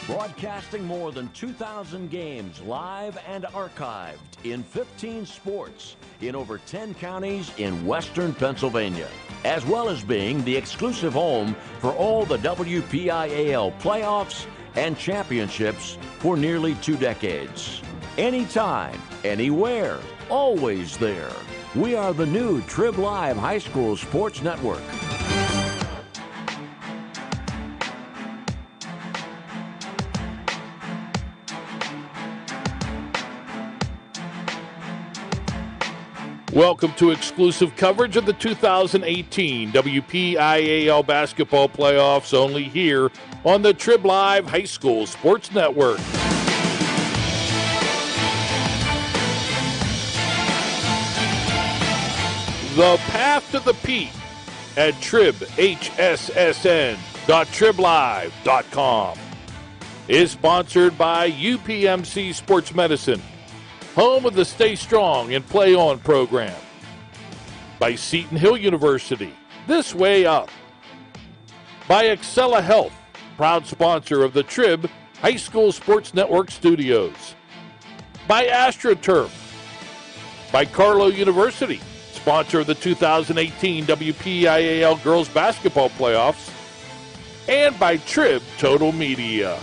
Broadcasting more than 2,000 games live and archived in 15 sports in over 10 counties in western Pennsylvania, as well as being the exclusive home for all the WPIAL playoffs and championships for nearly 2 decades. Anytime, anywhere, always there. We are the new Trib Live High School Sports Network. Welcome to exclusive coverage of the 2018 WPIAL basketball playoffs, only here on the Trib Live High School Sports Network. The Path to the Peak at tribhssn.triblive.com is sponsored by UPMC Sports Medicine, home of the Stay Strong and Play On program. By Seton Hill University, This Way Up. By Excella Health, proud sponsor of the Trib High School Sports Network studios. By AstroTurf. By Carlow University, sponsor of the 2018 WPIAL Girls Basketball Playoffs. And by Trib Total Media.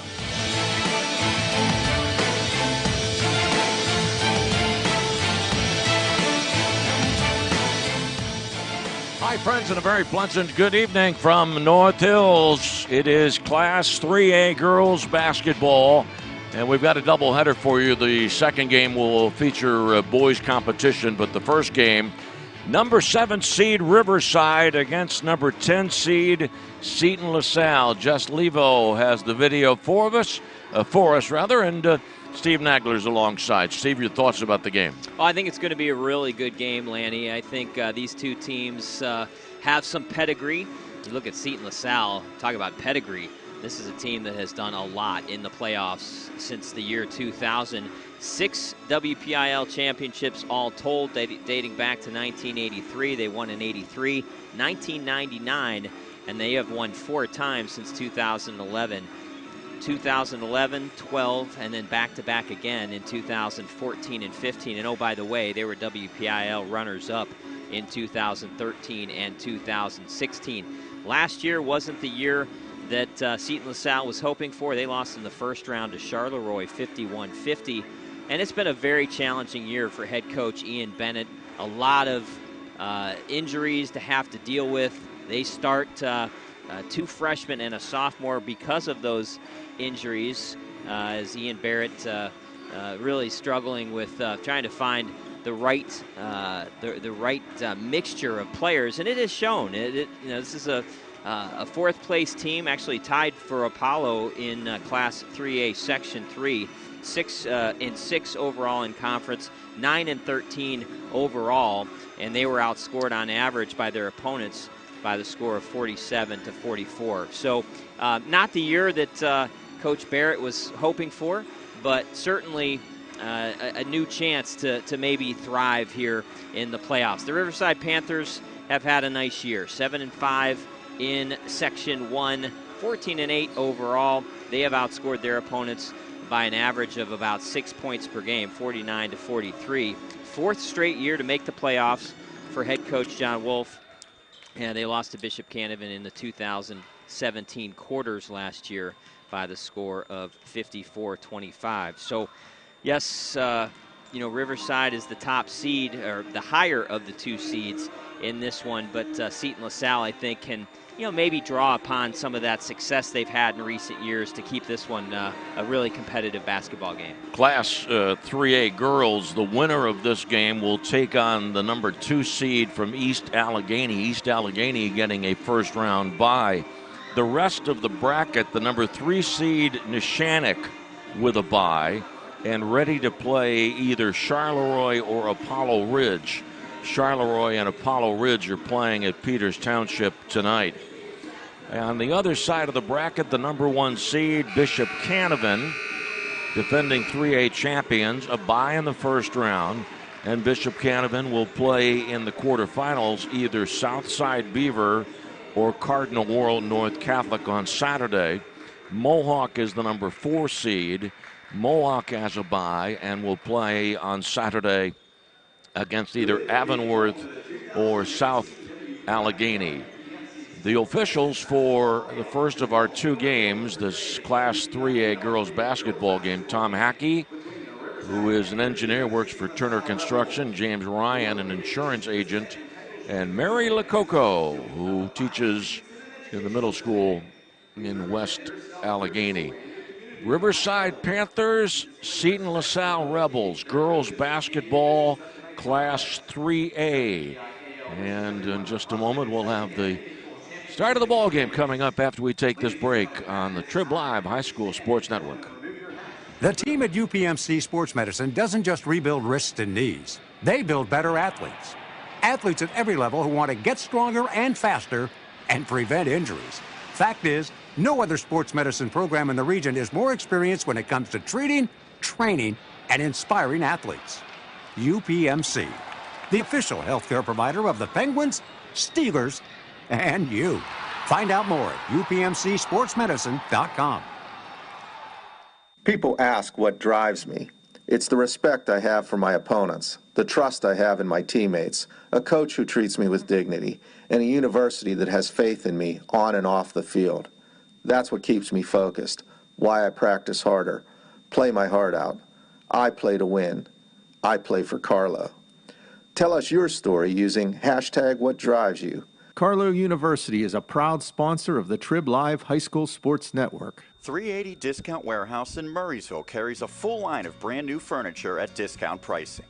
Hi, friends, and a very pleasant good evening from North Hills. It is Class 3A girls basketball, and we've got a doubleheader for you. The second game will feature boys competition, but the first game, number 7 seed Riverside against number 10 seed Seton-LaSalle. Jess Levo has the video for us, and Steve Nagler's alongside. Steve, your thoughts about the game? Oh, I think it's going to be a really good game, Lanny. I think these two teams have some pedigree. You look at Seton-LaSalle, talk about pedigree. This is a team that has done a lot in the playoffs since the year 2000. 6 WPIAL championships all told, dating back to 1983. They won in 83, 1999, and they have won 4 times since 2011. 2011, 12, and then back-to-back again in 2014 and 15. And oh, by the way, they were WPIAL runners-up in 2013 and 2016. Last year wasn't the year that Seton-LaSalle was hoping for. They lost in the first round to Charleroi, 51-50. And it's been a very challenging year for head coach Ian Bennett. A lot of injuries to have to deal with. They start 2 freshmen and a sophomore because of those injuries, as Ian Barrett really struggling with trying to find the right mixture of players, and it has shown. This is a 4th place team, actually tied for Apollo in Class 3A Section 3, 6 overall in conference, 9-13 overall, and they were outscored on average by their opponents by the score of 47-44. So not the year that Coach Barrett was hoping for, but certainly a new chance to maybe thrive here in the playoffs. The Riverside Panthers have had a nice year, 7-5 in Section 1, 14-8 overall. They have outscored their opponents by an average of about 6 points per game, 49-43. 4th straight year to make the playoffs for head coach John Wolf. And they lost to Bishop Canevin in the 2017 quarters last year by the score of 54-25. So, yes, Riverside is the top seed, or the higher of the 2 seeds in this one. But Seton-LaSalle, I think, can maybe draw upon some of that success they've had in recent years to keep this one a really competitive basketball game. Class 3A girls, the winner of this game will take on the number 2 seed from East Allegheny. East Allegheny getting a first-round bye. The rest of the bracket, the number 3 seed Neshannock with a bye and ready to play either Charleroi or Apollo Ridge. Charleroi and Apollo Ridge are playing at Peters Township tonight. On the other side of the bracket, the number 1 seed, Bishop Canevin, defending 3A champions, a bye in the first round, and Bishop Canevin will play in the quarterfinals either Southside Beaver or Cardinal World North Catholic on Saturday. Mohawk is the number 4 seed. Mohawk has a bye and will play on Saturday against either Avonworth or South Allegheny. The officials for the first of our 2 games, this Class 3A girls basketball game, Tom Hackey, who is an engineer, works for Turner Construction, James Ryan, an insurance agent, and Mary Lococo, who teaches in the middle school in West Allegheny. Riverside Panthers, Seton-LaSalle Rebels, girls basketball, Class 3A. And in just a moment, we'll have the start of the ball game coming up after we take this break on the Trib Live High School Sports Network. The team at UPMC Sports Medicine doesn't just rebuild wrists and knees. They build better athletes. Athletes at every level who want to get stronger and faster and prevent injuries. Fact is, no other sports medicine program in the region is more experienced when it comes to treating, training, and inspiring athletes. UPMC, the official healthcare provider of the Penguins, Steelers, and you. Find out more at upmcsportsmedicine.com. People ask what drives me. It's the respect I have for my opponents, the trust I have in my teammates, a coach who treats me with dignity, and a university that has faith in me on and off the field. That's what keeps me focused, why I practice harder, play my heart out. I play to win. I play for Carlo. Tell us your story using #WhatDrivesYou. Carlo University is a proud sponsor of the Trib Live High School Sports Network. 380 Discount Warehouse in Murraysville carries a full line of brand new furniture at discount pricing.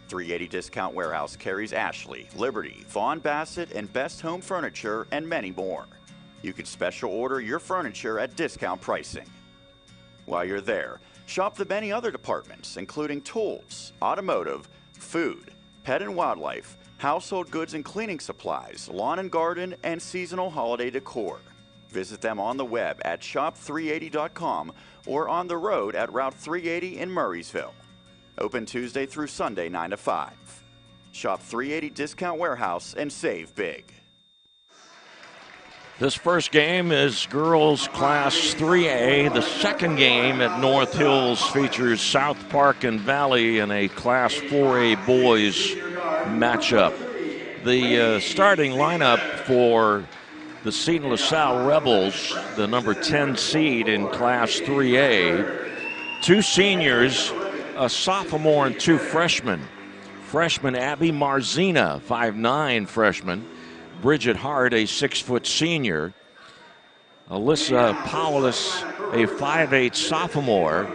380 Discount Warehouse carries Ashley, Liberty, Vaughn Bassett, and Best Home Furniture, and many more. You can special order your furniture at discount pricing. While you're there, shop the many other departments, including tools, automotive, food, pet and wildlife, household goods and cleaning supplies, lawn and garden, and seasonal holiday decor. Visit them on the web at shop380.com or on the road at Route 380 in Murraysville. Open Tuesday through Sunday 9 to 5. Shop 380 Discount Warehouse and save big. This first game is girls Class 3A. The second game at North Hills features South Park and Valley in a Class 4A boys matchup. The starting lineup for the Seton-LaSalle Rebels, the number 10 seed in Class 3A, 2 seniors, a sophomore and 2 freshmen. Freshman Abby Marzina, 5'9" freshman. Bridget Hart, a 6-foot senior. Alyssa Paulus, a 5'8" sophomore.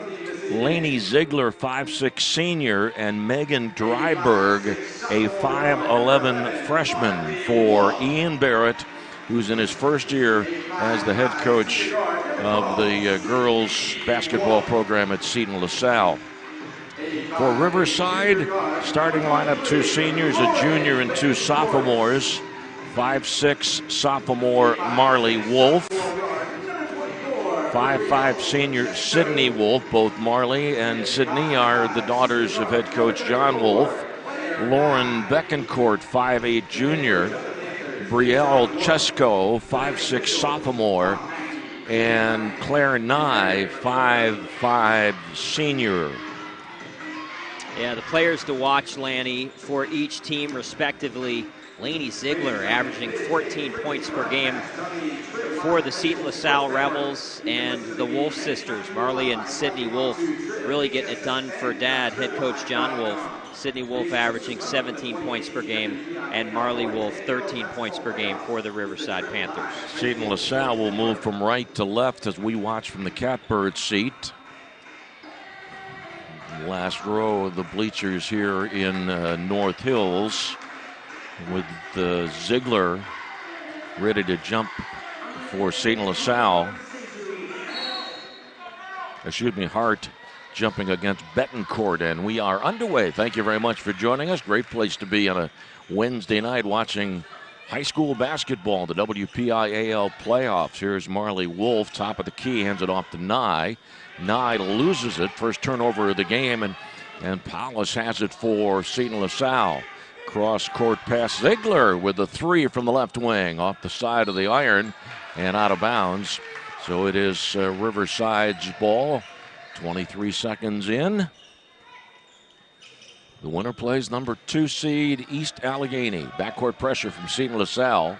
Lanny Ziegler, 5'6" senior. And Megan Dryberg, a 5'11" freshman for Ian Barrett, who's in his first year as the head coach of the girls basketball program at Seton-LaSalle. For Riverside, starting lineup, 2 seniors, a junior and 2 sophomores. 5'6" sophomore Marley Wolf. 5'5" senior Sydney Wolf. Both Marley and Sydney are the daughters of head coach John Wolf. Lauren Beckencourt, 5'8" junior. Brielle Chesko, 5'6" sophomore. And Claire Nye, 5'5" senior. Yeah, the players to watch, Lanny, for each team respectively. Laney Ziegler averaging 14 points per game for the Seton-LaSalle Rebels, and the Wolf sisters, Marley and Sydney Wolf, really getting it done for dad, head coach John Wolf. Sydney Wolf averaging 17 points per game, and Marley Wolf 13 points per game for the Riverside Panthers. Seton-LaSalle will move from right to left as we watch from the catbird seat. Last row of the bleachers here in North Hills, with Ziegler ready to jump for Seton-LaSalle. Hart jumping against Betancourt, and we are underway. Thank you very much for joining us. Great place to be on a Wednesday night watching high school basketball, the WPIAL playoffs. Here's Marley Wolf, top of the key, hands it off to Nye. Nye loses it, first turnover of the game, and Paulus has it for Seton-LaSalle. Cross-court pass, Ziegler with the 3 from the left wing, off the side of the iron and out of bounds. So it is Riverside's ball. 23 seconds in. The winner plays number 2 seed East Allegheny. Backcourt pressure from Seton-LaSalle.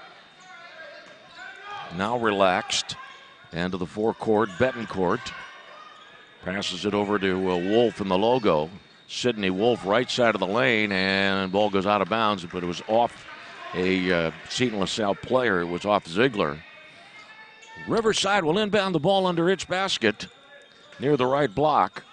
Now relaxed. And to the forecourt, Betancourt. Passes it over to Wolf in the logo. Sydney Wolf, right side of the lane, and the ball goes out of bounds, but it was off a Seton-LaSalle player. It was off Ziegler. Riverside will inbound the ball under its basket near the right block.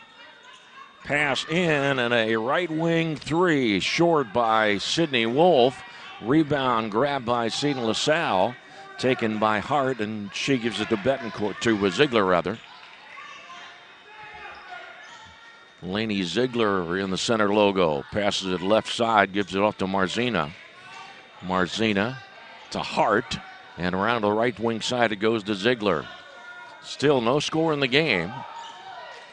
Pass in, and a right wing three, short by Sydney Wolf. Rebound grabbed by Seton-LaSalle, taken by Hart, and she gives it to Betancourt, to Ziegler rather. Laney Ziegler in the center logo. Passes it left side, gives it off to Marzina. Marzina to Hart, and around the right wing side it goes to Ziegler. Still no score in the game.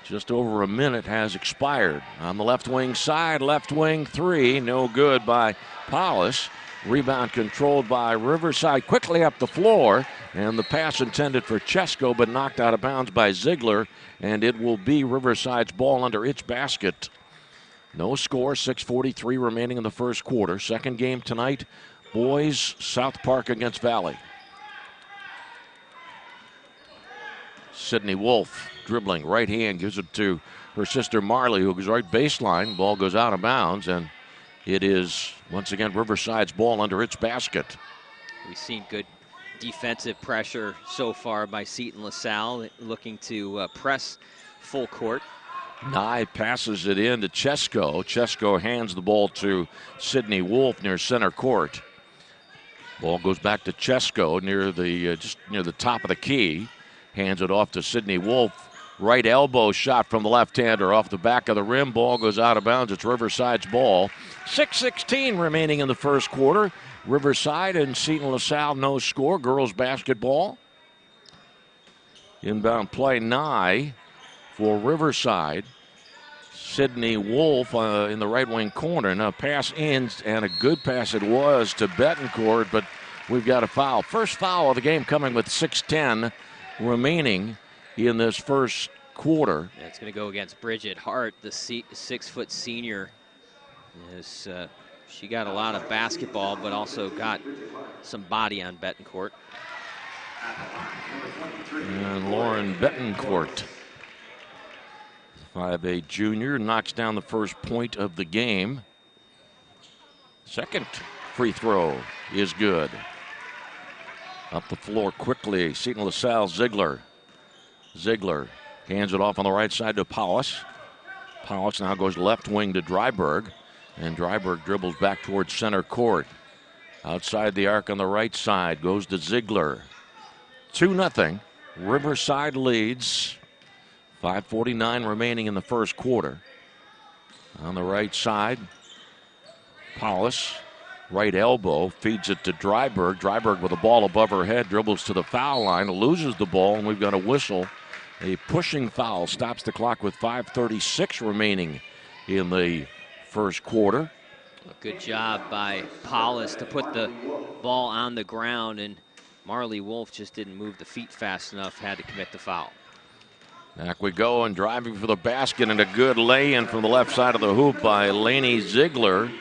Just over a minute has expired. On the left wing side, left wing three, no good by Paulus. Rebound controlled by Riverside, quickly up the floor, and the pass intended for Chesko, but knocked out of bounds by Ziegler, and it will be Riverside's ball under its basket. No score, 6:43 remaining in the first quarter. Second game tonight, boys, South Park against Valley. Sydney Wolf dribbling, right hand, gives it to her sister Marley, who goes right baseline. Ball goes out of bounds, and it is, once again, Riverside's ball under its basket. We've seen good defensive pressure so far by Seton-LaSalle, looking to press full court. Nye passes it in to Chesko. Chesko hands the ball to Sydney Wolf near center court. Ball goes back to Chesko near the just near the top of the key. Hands it off to Sydney Wolf. Right elbow shot from the left-hander off the back of the rim. Ball goes out of bounds. It's Riverside's ball. 6:16 remaining in the first quarter. Riverside and Seton-LaSalle no score. Girls basketball. Inbound play Nye for Riverside. Sydney Wolf in the right wing corner. Now pass in, and a good pass it was to Betancourt, but we've got a foul. First foul of the game coming with 6:10 remaining in this first quarter. Yeah, it's going to go against Bridget Hart, the 6-foot senior. She got a lot of basketball, but also got some body on Betancourt. And Lauren Betancourt, 5'8" junior, knocks down the first point of the game. Second free throw is good. Up the floor quickly, Seton-LaSalle, Ziegler. Ziegler hands it off on the right side to Paulus. Paulus now goes left wing to Dryberg, and Dryberg dribbles back towards center court. Outside the arc on the right side goes to Ziegler. 2-0. Riverside leads. 5:49 remaining in the first quarter. On the right side, Paulus, right elbow, feeds it to Dryberg. Dryberg with the ball above her head, dribbles to the foul line, loses the ball, and we've got a whistle. A pushing foul stops the clock with 5:36 remaining in the first quarter. A good job by Paulus to put the ball on the ground, and Marley Wolf just didn't move the feet fast enough, had to commit the foul. Back we go, and driving for the basket, and a good lay-in from the left side of the hoop by Laney Ziegler.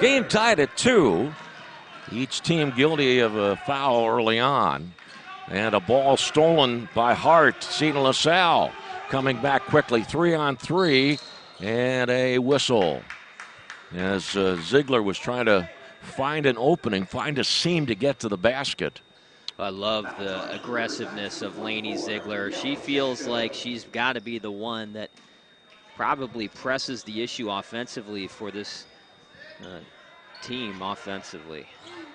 Game tied at 2. Each team guilty of a foul early on. And a ball stolen by Hart. Seton-LaSalle coming back quickly. 3-on-3, and a whistle. As Ziegler was trying to find an opening, find a seam to get to the basket. I love the aggressiveness of Laney Ziegler. She feels like she's got to be the one that probably presses the issue offensively for this team offensively.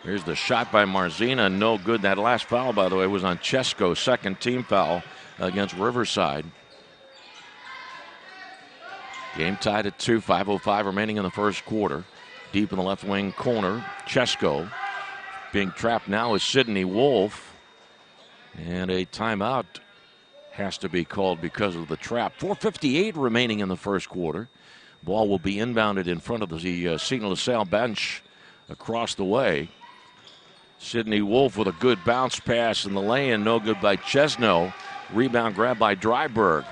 Here's the shot by Marzina, no good. That last foul, by the way, was on Chesko, second team foul against Riverside. Game tied at 2, 5:05 remaining in the first quarter. Deep in the left wing corner, Chesko. Being trapped now is Sydney Wolf. And a timeout has to be called because of the trap. 4:58 remaining in the first quarter. Ball will be inbounded in front of the Seton-LaSalle bench across the way. Sydney Wolf with a good bounce pass, and the lay-in no good by Chesno. Rebound grabbed by Dryberg.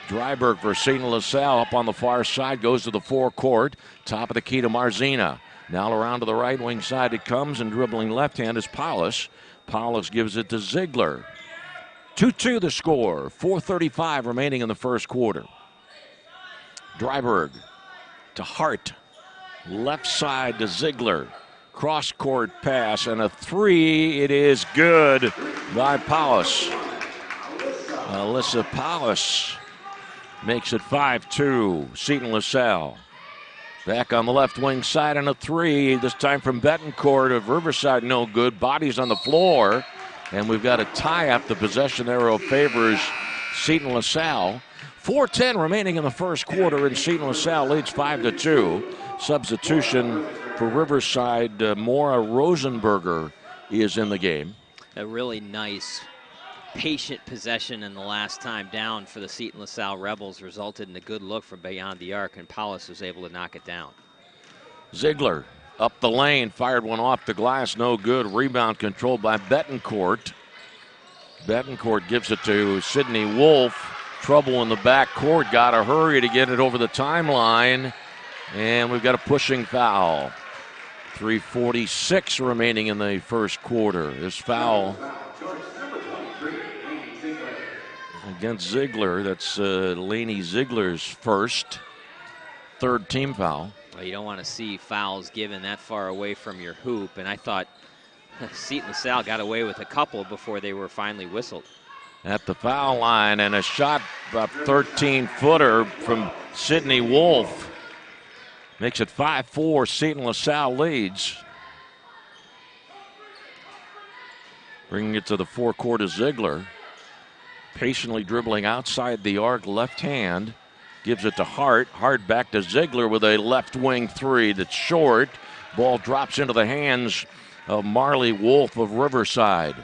Dryberg for Seton-LaSalle up on the far side, goes to the forecourt. Top of the key to Marzina. Now around to the right wing side it comes, and dribbling left hand is Paulus. Paulus gives it to Ziegler. 2-2 the score. 4:35 remaining in the first quarter. Dryberg to Hart. Left side to Ziegler. Cross-court pass and a three. It is good by Paulus. Alyssa Paulus makes it 5-2. Seton-LaSalle. Back on the left wing side and a three. This time from Betancourt of Riverside. No good. Bodies on the floor. And we've got a tie-up. The possession arrow favors Seton-LaSalle. 4:10 remaining in the first quarter, and Seton-LaSalle leads 5-2. Substitution for Riverside. Maura Rosenberger is in the game. A really nice, patient possession in the last time down for the Seton-LaSalle Rebels resulted in a good look from beyond the arc, and Paulus was able to knock it down. Ziegler up the lane, fired one off the glass, no good. Rebound controlled by Betancourt. Betancourt gives it to Sydney Wolf. Trouble in the back court, got to hurry to get it over the timeline. And we've got a pushing foul. 3:46 remaining in the first quarter. This foul against Ziegler, that's Laney Ziegler's first. Third team foul. Well, you don't want to see fouls given that far away from your hoop, and I thought Seton-LaSalle got away with a couple before they were finally whistled. At the foul line, and a shot, about 13-footer from Sydney Wolf. Makes it 5-4, Seton-LaSalle leads. Bringing it to the forecourt of Ziegler. Patiently dribbling outside the arc, left hand. Gives it to Hart. Hart back to Ziegler with a left wing three that's short. Ball drops into the hands of Marley Wolf of Riverside.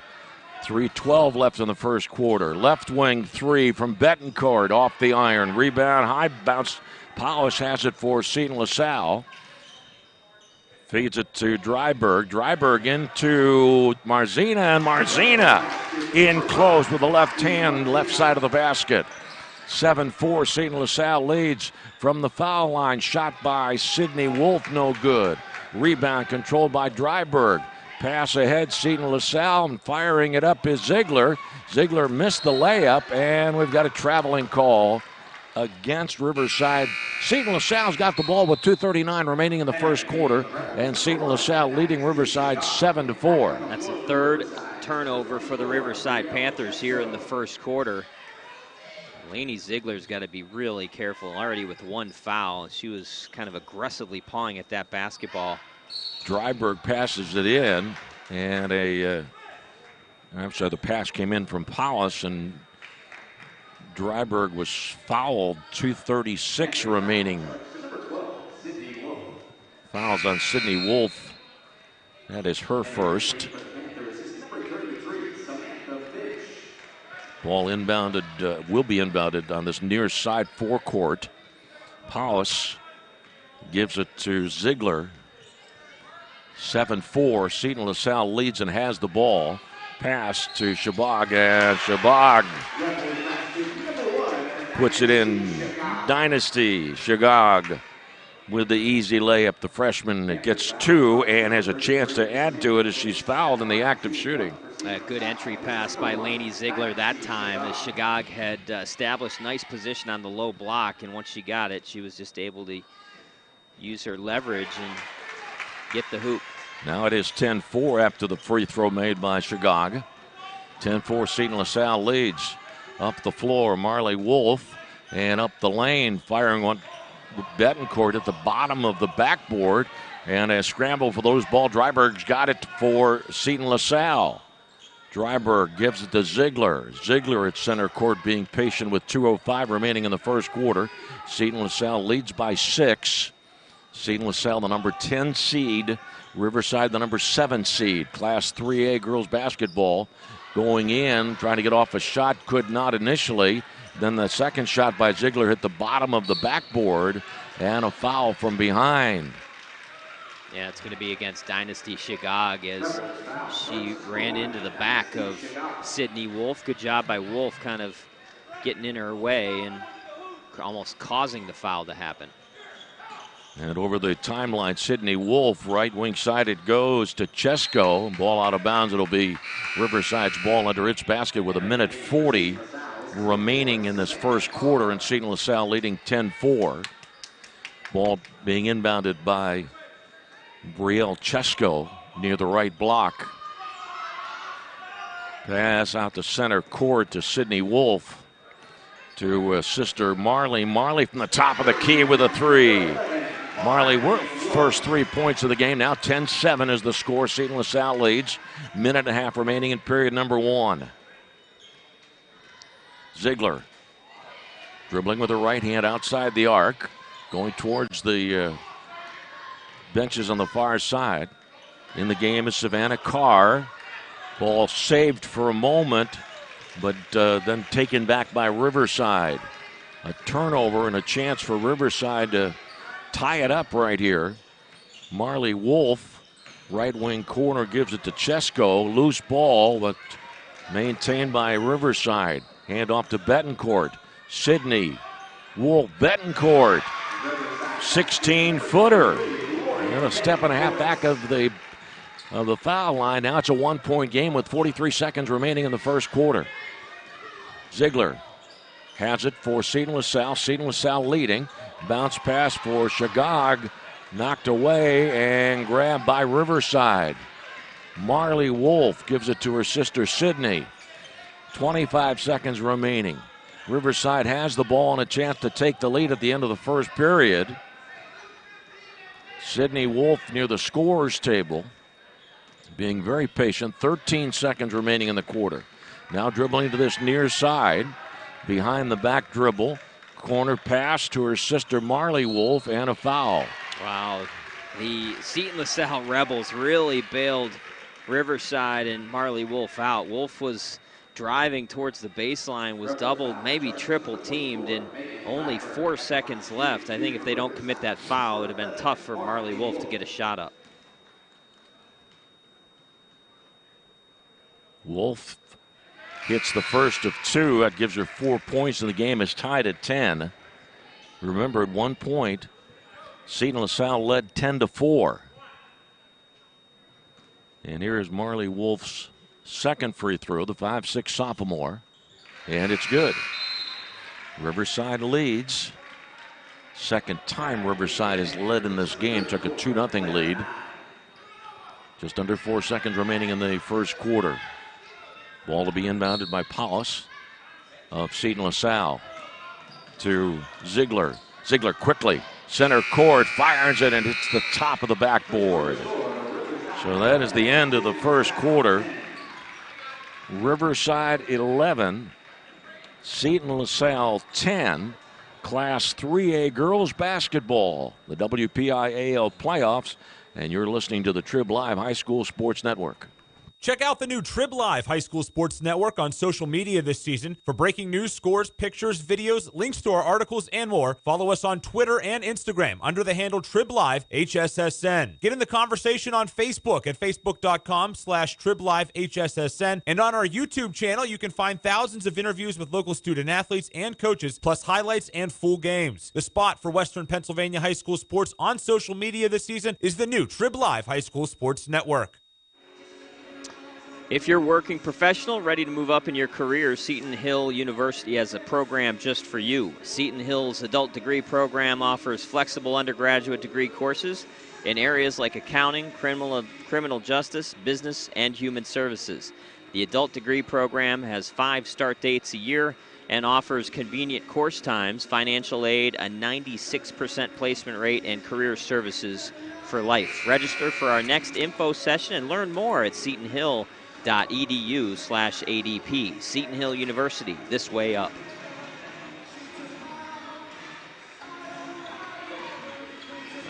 3:12 left in the first quarter. Left wing three from Betancourt off the iron. Rebound, high bounce. Paulus has it for Seton-LaSalle. Feeds it to Dryberg. Dryberg into Marzina, and Marzina in close with the left hand, left side of the basket. 7-4, Seton-LaSalle leads from the foul line. Shot by Sydney Wolf, no good. Rebound controlled by Dryberg. Pass ahead, Seton-LaSalle, and firing it up is Ziegler. Ziegler missed the layup, and we've got a traveling call against Riverside. Seton-LaSalle's got the ball with 2:39 remaining in the first quarter, and Seton-LaSalle leading Riverside 7-4. That's the third turnover for the Riverside Panthers here in the first quarter. Laney Ziegler's got to be really careful. Already with one foul, she was kind of aggressively pawing at that basketball. Dryberg passes it in, and the pass came in from Paulus, and Dryberg was fouled. 2:36 remaining. Fouls on Sydney Wolf. That is her first. Ball inbounded, will be inbounded on this near side forecourt. Paulus gives it to Ziegler. 7-4, Seton-LaSalle leads and has the ball. Pass to Shabag, and Shabag puts it in. Dynasty, Shabag with the easy layup. The freshman gets two and has a chance to add to it as she's fouled in the act of shooting. A good entry pass by Laney Ziegler that time, as Shagag had established nice position on the low block, and once she got it, she was just able to use her leverage and get the hoop. Now it is 10-4 after the free throw made by Shagag. 10-4, Seton-LaSalle leads. Up the floor, Marley Wolf, and up the lane, firing one Betancourt at the bottom of the backboard, and a scramble for those ball. Dryberg's got it for Seton-LaSalle. Dryberg gives it to Ziegler. Ziegler at center court being patient with 2:05 remaining in the first quarter. Seton-LaSalle leads by 6. Seton-LaSalle, the number 10 seed. Riverside, the number 7 seed. Class 3A girls basketball going in, trying to get off a shot, could not initially. Then the second shot by Ziegler hit the bottom of the backboard, and a foul from behind. Yeah, it's going to be against Dynasty Shigog as she ran into the back of Sydney Wolf. Good job by Wolf kind of getting in her way and almost causing the foul to happen. And over the timeline, Sydney Wolf, right wing side, it goes to Chesko. Ball out of bounds. It'll be Riverside's ball under its basket with 1:40 remaining in this first quarter, and Seton-LaSalle leading 10-4. Ball being inbounded by Brielle Chesko near the right block. Pass out to center court to Sydney Wolf to sister Marley. Marley from the top of the key with a three. Marley, first 3 points of the game. Now 10-7 is the score. Seton-LaSalle leads. Minute and a half remaining in period number 1. Ziegler dribbling with her right hand outside the arc. Going towards the benches on the far side. In the game is Savannah Carr. Ball saved for a moment, but then taken back by Riverside. A turnover and a chance for Riverside to tie it up right here. Marley Wolf, right wing corner, gives it to Chesko. Loose ball, but maintained by Riverside. Hand off to Betancourt. Sydney Wolf, Betancourt. 16-footer. And a step and a half back of the foul line. Now it's a 1-point game with 43 seconds remaining in the first quarter. Ziegler has it for Seton-LaSalle. Seton-LaSalle leading. Bounce pass for Shigog. Knocked away and grabbed by Riverside. Marley Wolf gives it to her sister Sydney. 25 seconds remaining. Riverside has the ball and a chance to take the lead at the end of the first period. Sydney Wolf near the scorer's table, being very patient. 13 seconds remaining in the quarter. Now dribbling to this near side. Behind the back dribble. Corner pass to her sister Marley Wolf and a foul. Wow. The Seton-LaSalle Rebels really bailed Riverside and Marley Wolf out. Wolf was driving towards the baseline, was doubled, maybe triple teamed, and only 4 seconds left. I think if they don't commit that foul, it would have been tough for Marley Wolf to get a shot up. Wolf hits the first of 2. That gives her 4 points, and the game is tied at 10. Remember, at 1 point, Seton-LaSalle led 10-4. And here is Marley Wolf's second free throw, the 5'6" sophomore, and it's good. Riverside leads. Second time Riverside has led in this game, took a 2-0 lead. Just under 4 seconds remaining in the first quarter. Ball to be inbounded by Paulus of Seton-LaSalle to Ziegler. Ziegler quickly, center court, fires it, and hits the top of the backboard. So that is the end of the first quarter. Riverside 11, Seton-LaSalle 10, Class 3A girls basketball, the WPIAL playoffs, and you're listening to the Trib Live High School Sports Network. Check out the new Trib Live High School Sports Network on social media this season for breaking news, scores, pictures, videos, links to our articles, and more. Follow us on Twitter and Instagram under the handle Trib Live HSSN. Get in the conversation on Facebook at facebook.com/Trib Live HSSN. And on our YouTube channel, you can find thousands of interviews with local student athletes and coaches, plus highlights and full games. The spot for Western Pennsylvania high school sports on social media this season is the new Trib Live High School Sports Network. If you're a working professional ready to move up in your career, Seton Hill University has a program just for you. Seton Hill's adult degree program offers flexible undergraduate degree courses in areas like accounting, criminal justice, business, and human services. The adult degree program has 5 start dates a year and offers convenient course times, financial aid, a 96% placement rate, and career services for life. Register for our next info session and learn more at setonhill.edu/ADP. Seton Hill University, this way up.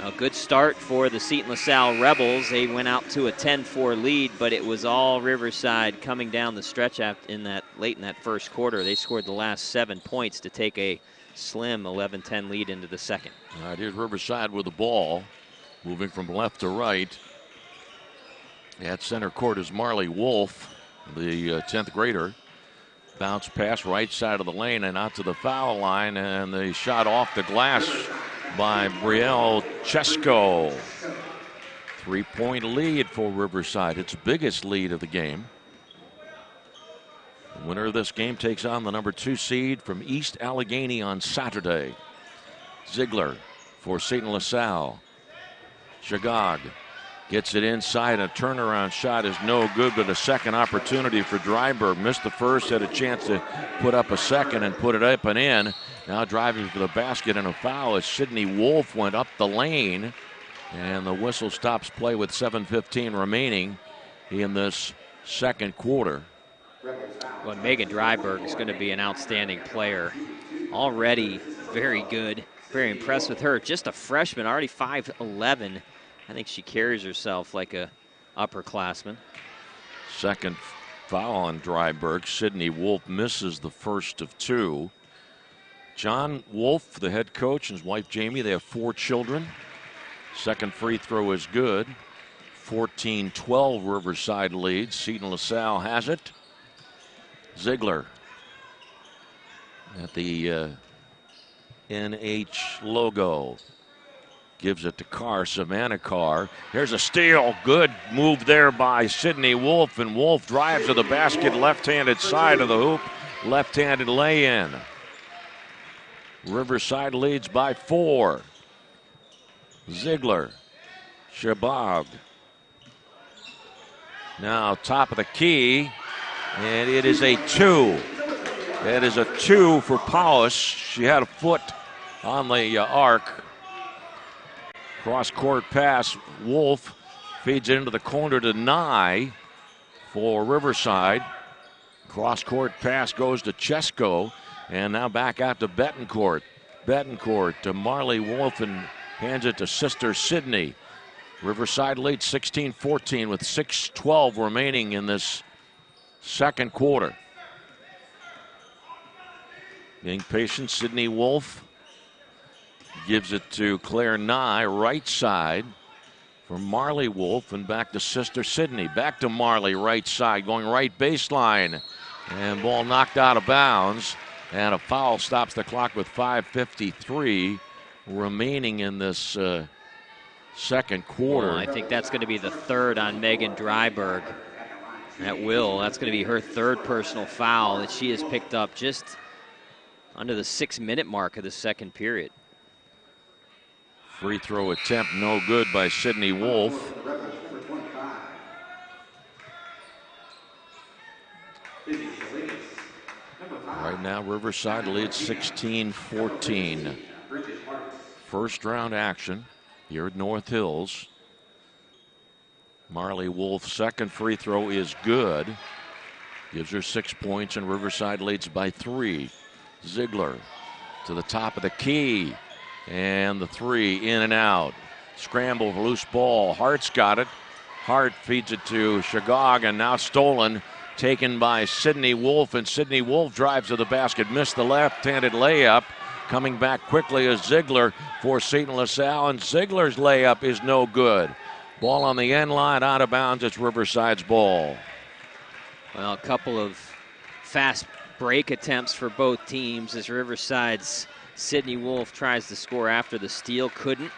A good start for the Seton-LaSalle Rebels. They went out to a 10-4 lead, but it was all Riverside coming down the stretch late in that first quarter. They scored the last 7 points to take a slim 11-10 lead into the second. All right, here's Riverside with the ball. Moving from left to right. At center court is Marley Wolf, the 10th grader. Bounce pass right side of the lane and out to the foul line, and the shot off the glass by Brielle Chesko. 3-point lead for Riverside. Its biggest lead of the game. The winner of this game takes on the number 2 seed from East Allegheny on Saturday. Ziegler for Seton-LaSalle. Shagog gets it inside. A turnaround shot is no good, but a second opportunity for Dryberg. Missed the first, had a chance to put up a second and put it up and in. Now driving to the basket and a foul as Sydney Wolf went up the lane. And the whistle stops play with 7:15 remaining in this second quarter. Well, Megan Dryberg is going to be an outstanding player. Already very good. Very impressed with her. Just a freshman, already 5'11". I think she carries herself like a upperclassman. Second foul on Dryberg. Sydney Wolf misses the first of 2. John Wolf, the head coach, and his wife Jamie, they have 4 children. Second free throw is good. 14-12 Riverside leads. Seton-LaSalle has it. Ziegler at the NH logo. Gives it to Carr, Savannah Carr. Here's a steal. Good move there by Sydney Wolf, and Wolf drives to the basket, left-handed side of the hoop. Left-handed lay-in. Riverside leads by 4. Ziegler. Shabab. Now top of the key, and it is a 2. That is a 2 for Paulus. She had a foot on the arc. Cross-court pass. Wolf feeds it into the corner to Nye for Riverside. Cross-court pass goes to Chesko, and now back out to Betancourt. Betancourt to Marley Wolf and hands it to sister Sydney. Riverside leads 16-14 with 6:12 remaining in this second quarter. Being patient, Sydney Wolf gives it to Claire Nye, right side for Marley Wolf, and back to sister Sydney. Back to Marley, right side, going right baseline. And ball knocked out of bounds. And a foul stops the clock with 5:53 remaining in this second quarter. Well, I think that's going to be the third on Megan Dryberg. That's going to be her third personal foul that she has picked up just under the 6-minute mark of the second period. Free throw attempt no good by Sydney Wolf. Right now Riverside leads 16-14. First round action here at North Hills. Marley Wolf's second free throw is good. Gives her 6 points, and Riverside leads by 3. Ziegler to the top of the key. And the 3 in and out. Scramble for loose ball. Hart's got it. Hart feeds it to Shagog, and now stolen. Taken by Sydney Wolf, and Sydney Wolf drives to the basket. Missed the left-handed layup. Coming back quickly is Ziegler for Seton-LaSalle, and Ziegler's layup is no good. Ball on the end line, out of bounds. It's Riverside's ball. Well, a couple of fast break attempts for both teams as Riverside's Sydney Wolf tries to score after the steal, couldn't.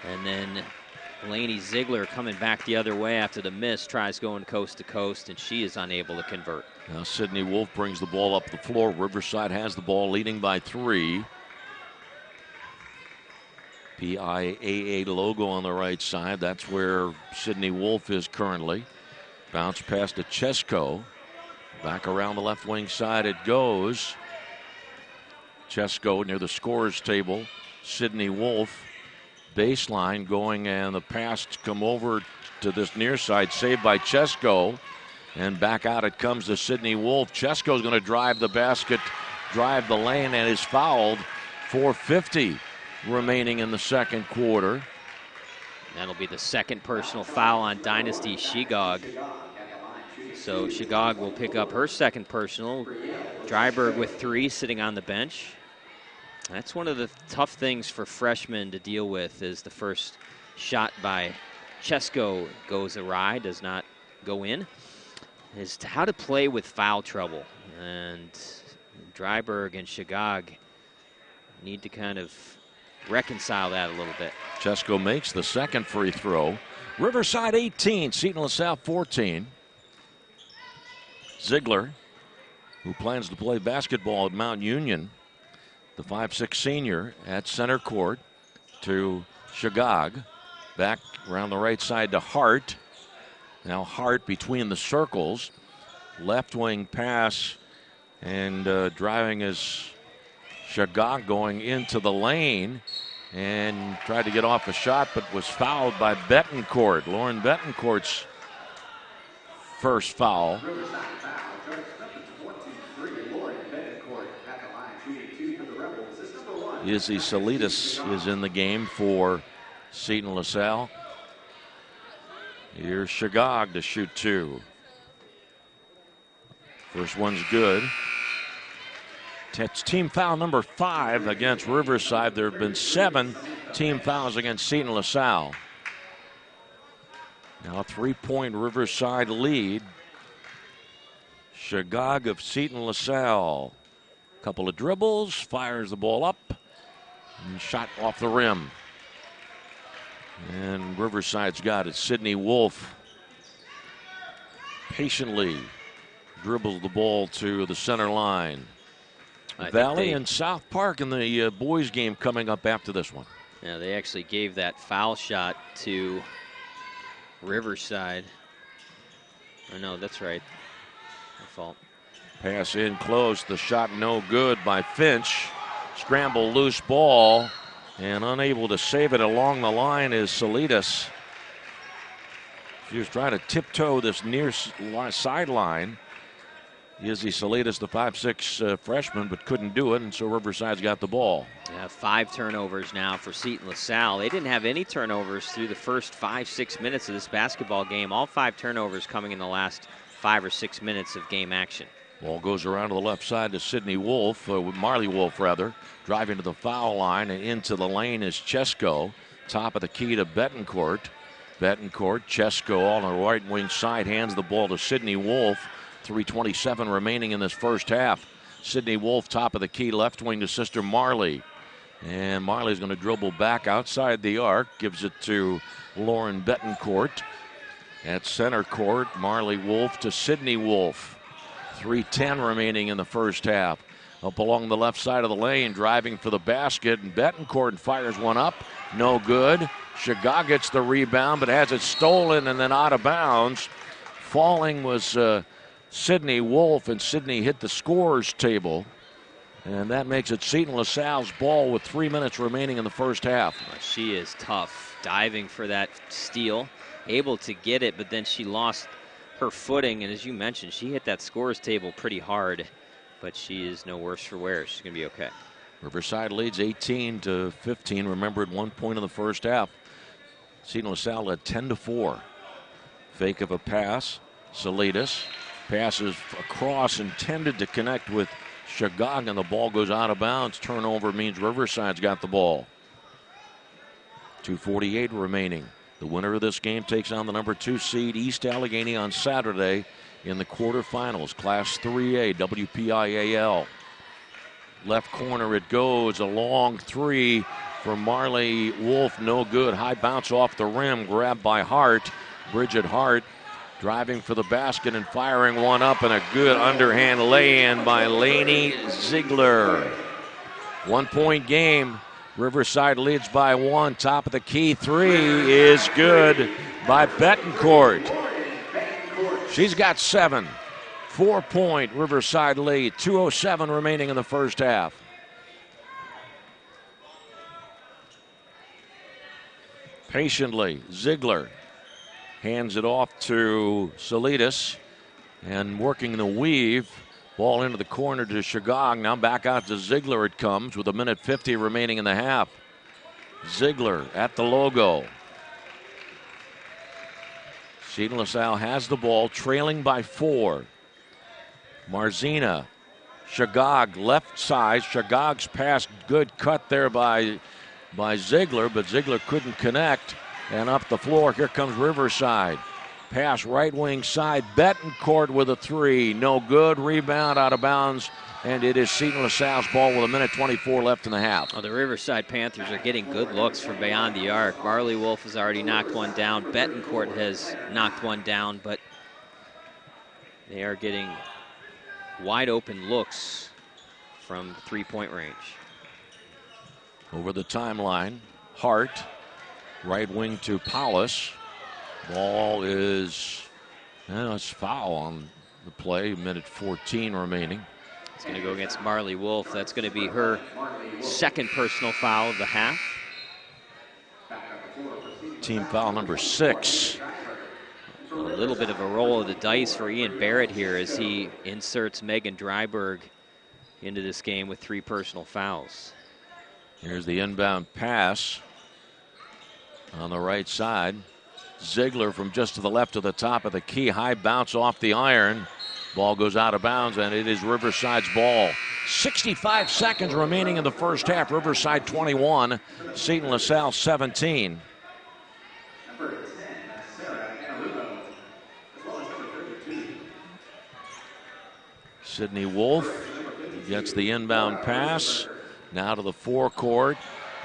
And then Laney Ziegler coming back the other way after the miss, tries going coast to coast, and she is unable to convert. Now Sydney Wolf brings the ball up the floor. Riverside has the ball, leading by 3. PIAA logo on the right side. That's where Sydney Wolf is currently. Bounce pass to Chesko. Back around the left wing side it goes. Chesko near the scorer's table. Sydney Wolf, baseline going, and the pass to come over to this near side, saved by Chesko. And back out it comes to Sydney Wolf. Chesko's going to drive the basket, drive the lane, and is fouled. 4:50 remaining in the second quarter. That'll be the second personal foul on Dynasty Shigog. So Shigog will pick up her second personal. Dryberg with 3 sitting on the bench. That's one of the tough things for freshmen to deal with, is the first shot by Chesko goes awry, does not go in, is to how to play with foul trouble. And Dryburgh and Shagag need to kind of reconcile that a little bit. Chesko makes the second free throw. Riverside 18, Seton-LaSalle 14. Ziegler, who plans to play basketball at Mount Union, the 5'6" senior at center court to Shagag. Back around the right side to Hart. Now Hart between the circles. Left wing pass and driving is Shagag going into the lane and tried to get off a shot but was fouled by Betancourt. Lauren Betancourt's first foul. Izzy Salidas is in the game for Seton-LaSalle. Here's Shagag to shoot two. First one's good. It's team foul number 5 against Riverside. There have been 7 team fouls against Seton-LaSalle. Now a 3-point Riverside lead. Shagag of Seton-LaSalle. Couple of dribbles, fires the ball up, and shot off the rim. And Riverside's got it. Sydney Wolf patiently dribbles the ball to the center line. Valley and South Park in the boys game coming up after this one. Yeah, they actually gave that foul shot to Riverside. Oh, no, that's right. My fault. Pass in close. The shot no good by Finch. Scramble loose ball. And unable to save it along the line is Salidas. She was trying to tiptoe this near sideline. Izzy Salidas, the 5'6" freshman, but couldn't do it, and so Riverside's got the ball. Yeah, 5 turnovers now for Seton-LaSalle. They didn't have any turnovers through the first 5-6 minutes of this basketball game. All 5 turnovers coming in the last 5 or 6 minutes of game action. Ball goes around to the left side to Sydney Wolf, Marley Wolf rather, driving to the foul line, and into the lane is Chesko. Top of the key to Betancourt. Betancourt, Chesko on the right wing side, hands the ball to Sydney Wolf. 3:27 remaining in this first half. Sydney Wolf, top of the key, left wing to Sister Marley. And Marley's going to dribble back outside the arc, gives it to Lauren Betancourt. At center court, Marley Wolf to Sydney Wolf. 3:10 remaining in the first half. Up along the left side of the lane, driving for the basket, and Betancourt fires one up. No good. Shagag gets the rebound, but has it stolen and then out of bounds. Falling was Sydney Wolf, and Sydney hit the scorer's table. And that makes it Seton-LaSalle's ball with 3 minutes remaining in the first half. She is tough, diving for that steal, able to get it, but then she lost her footing. And as you mentioned, she hit that scorer's table pretty hard, but she is no worse for wear. She's going to be okay. Riverside leads 18-15. Remember, at one point in the first half, Seton-LaSalle led 10-4. Fake of a pass. Salidas passes across, intended to connect with Shagag, and the ball goes out of bounds. Turnover means Riverside's got the ball. 2:48 remaining. The winner of this game takes on the number 2 seed East Allegheny on Saturday in the quarterfinals. Class 3A, WPIAL. Left corner it goes. A long three from Marley Wolf. No good. High bounce off the rim. Grabbed by Hart. Bridget Hart driving for the basket and firing one up, and a good underhand lay-in by Lanny Ziegler. 1 point game. Riverside leads by 1. Top of the key three is good by Betancourt. She's got 7. 4-point Riverside lead. 2:07 remaining in the first half. Patiently, Ziegler hands it off to Salidas, and working the weave. Ball into the corner to Shagag. Now back out to Ziegler it comes with 1:50 remaining in the half. Ziegler at the logo. Seton-LaSalle has the ball, trailing by 4. Marzina, Shagag left side. Shagag's pass, good cut there by Ziegler, but Ziegler couldn't connect. And up the floor, here comes Riverside. Pass right wing side. Betancourt with a three. No good. Rebound out of bounds. And it is Seton-LaSalle's ball with 1:24 left in the half. Oh, the Riverside Panthers are getting good looks from beyond the arc. Marley Wolf has already knocked one down. Betancourt has knocked one down, but they are getting wide open looks from three-point range. Over the timeline, Hart, right wing to Paulus. Ball is, it's foul on the play, 1:14 remaining. It's going to go against Marley Wolf. That's going to be her second personal foul of the half. Team foul number 6. A little bit of a roll of the dice for Ian Barrett here as he inserts Megan Dryberg into this game with 3 personal fouls. Here's the inbound pass on the right side. Ziegler from just to the left of the top of the key. High bounce off the iron. Ball goes out of bounds, and it is Riverside's ball. 65 seconds remaining in the first half. Riverside 21, Seton-LaSalle 17. Sydney Wolf gets the inbound pass. Now to the forecourt.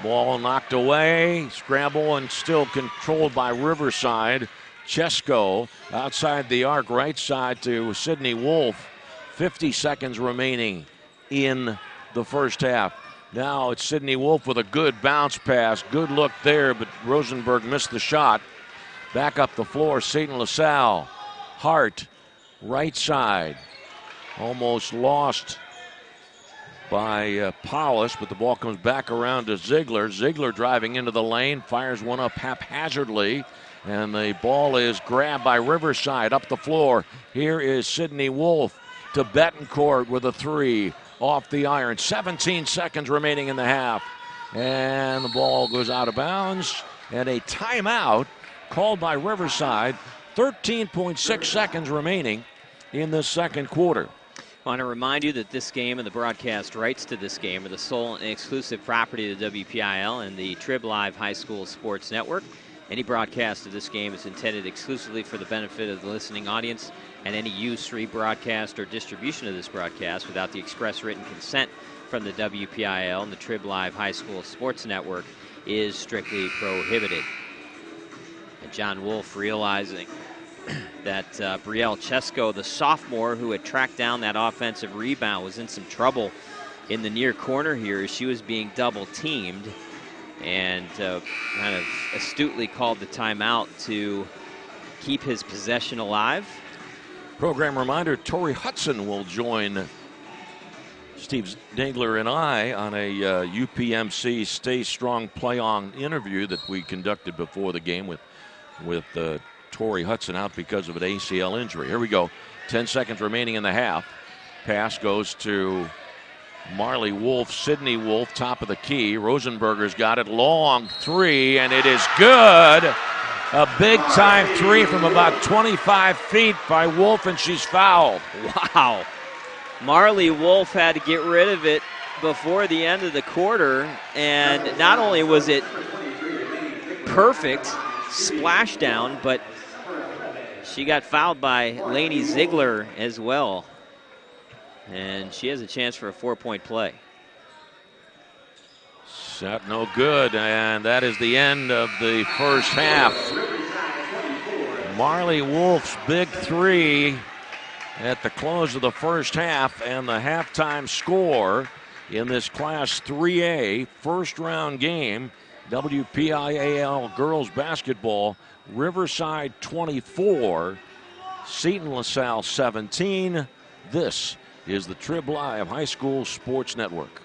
Ball knocked away. Scramble and still controlled by Riverside. Chesko outside the arc, right side to Sydney Wolf. 50 seconds remaining in the first half. Now it's Sydney Wolf with a good bounce pass. Good look there, but Rosenberg missed the shot. Back up the floor, Seton-LaSalle. Hart, right side. Almost lost by Paulus, but the ball comes back around to Ziegler. Ziegler driving into the lane, fires one up haphazardly. And the ball is grabbed by Riverside up the floor. Here is Sydney Wolf to Betancourt with a 3 off the iron. 17 seconds remaining in the half. And the ball goes out of bounds. And a timeout called by Riverside. 13.6 seconds remaining in the second quarter. I want to remind you that this game and the broadcast rights to this game are the sole and exclusive property of the WPIAL and the Trib Live High School Sports Network. Any broadcast of this game is intended exclusively for the benefit of the listening audience, and any use, rebroadcast, or distribution of this broadcast without the express written consent from the WPIAL and the Trib Live High School Sports Network is strictly prohibited. And John Wolf realizing that Brielle Chesko, the sophomore who had tracked down that offensive rebound, was in some trouble in the near corner here as she was being double teamed. And kind of astutely called the timeout to keep his possession alive. Program reminder, Tori Hudson will join Steve Nagler and I on a UPMC Stay Strong Play On interview that we conducted before the game with Tori Hudson out because of an ACL injury. Here we go. 10 seconds remaining in the half. Pass goes to Marley Wolf, Sydney Wolf, top of the key. Rosenberger's got it. Long 3, and it is good. A big-time 3 from about 25 feet by Wolf, and she's fouled. Wow. Marley Wolf had to get rid of it before the end of the quarter, and not only was it perfect splashdown, but she got fouled by Lanny Ziegler as well. And she has a chance for a 4-point play. Shot no good, and that is the end of the first half. Marley Wolf's big 3 at the close of the first half, and the halftime score in this Class 3A first-round game, WPIAL girls basketball, Riverside 24, Seton-LaSalle 17. This is the Trib Live High School Sports Network.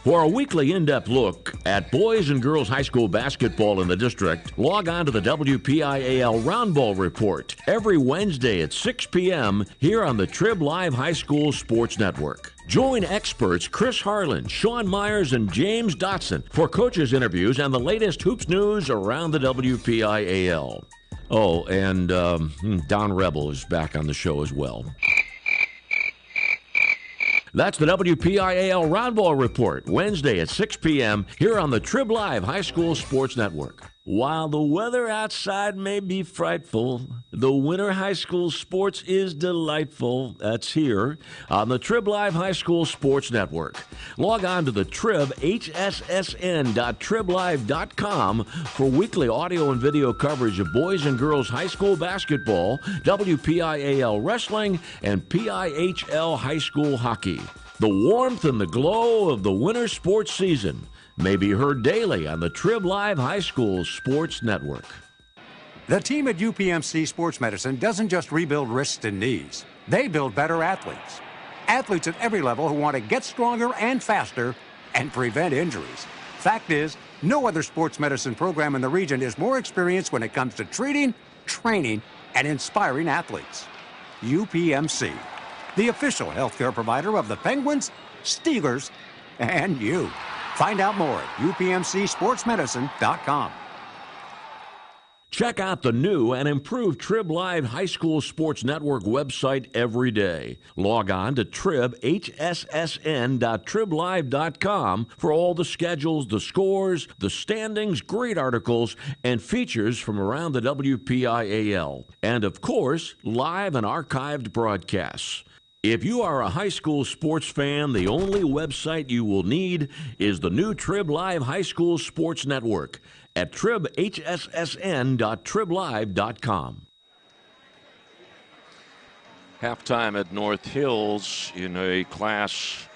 For a weekly in-depth look at boys and girls high school basketball in the district, log on to the WPIAL Round Ball Report every Wednesday at 6 p.m. here on the Trib Live High School Sports Network. Join experts Chris Harlan, Sean Myers, and James Dotson for coaches' interviews and the latest hoops news around the WPIAL. Oh, and Don Rebel is back on the show as well. That's the WPIAL Roundball Report, Wednesday at 6 p.m. here on the Trib Live High School Sports Network. While the weather outside may be frightful, the winter high school sports is delightful. That's here on the Trib Live High School Sports Network. Log on to the Trib, hssn.triblive.com for weekly audio and video coverage of boys and girls high school basketball, WPIAL wrestling, and PIHL high school hockey. The warmth and the glow of the winter sports season may be heard daily on the Trib Live High School Sports Network. The team at UPMC Sports Medicine doesn't just rebuild wrists and knees. They build better athletes. Athletes at every level who want to get stronger and faster and prevent injuries. Fact is, no other sports medicine program in the region is more experienced when it comes to treating, training, and inspiring athletes. UPMC, the official healthcare provider of the Penguins, Steelers, and you. Find out more at upmcsportsmedicine.com. Check out the new and improved Trib Live High School Sports Network website every day. Log on to Trib, hssn.triblive.com for all the schedules, the scores, the standings, great articles, and features from around the WPIAL. And, of course, live and archived broadcasts. If you are a high school sports fan, the only website you will need is the new Trib Live High School Sports Network at tribhssn.triblive.com. Halftime at North Hills in a Class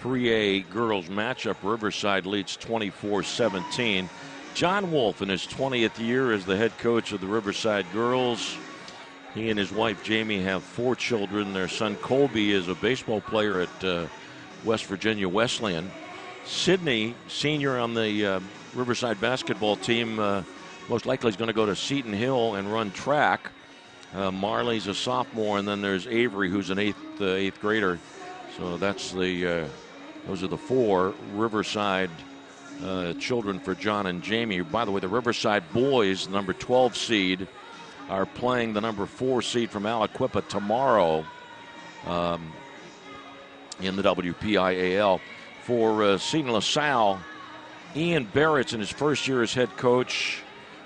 3A girls matchup. Riverside leads 24-17. John Wolf in his 20th year as the head coach of the Riverside girls. He and his wife, Jamie, have 4 children. Their son, Colby, is a baseball player at West Virginia Wesleyan. Sydney, senior on the Riverside basketball team, most likely is going to go to Seton Hill and run track. Marley's a sophomore, and then there's Avery, who's an eighth grader. So that's those are the 4 Riverside children for John and Jamie. By the way, the Riverside boys, number 12 seed, are playing the number 4 seed from Aliquippa tomorrow in the WPIAL. For Seton-LaSalle, Ian Barrett's in his first year as head coach,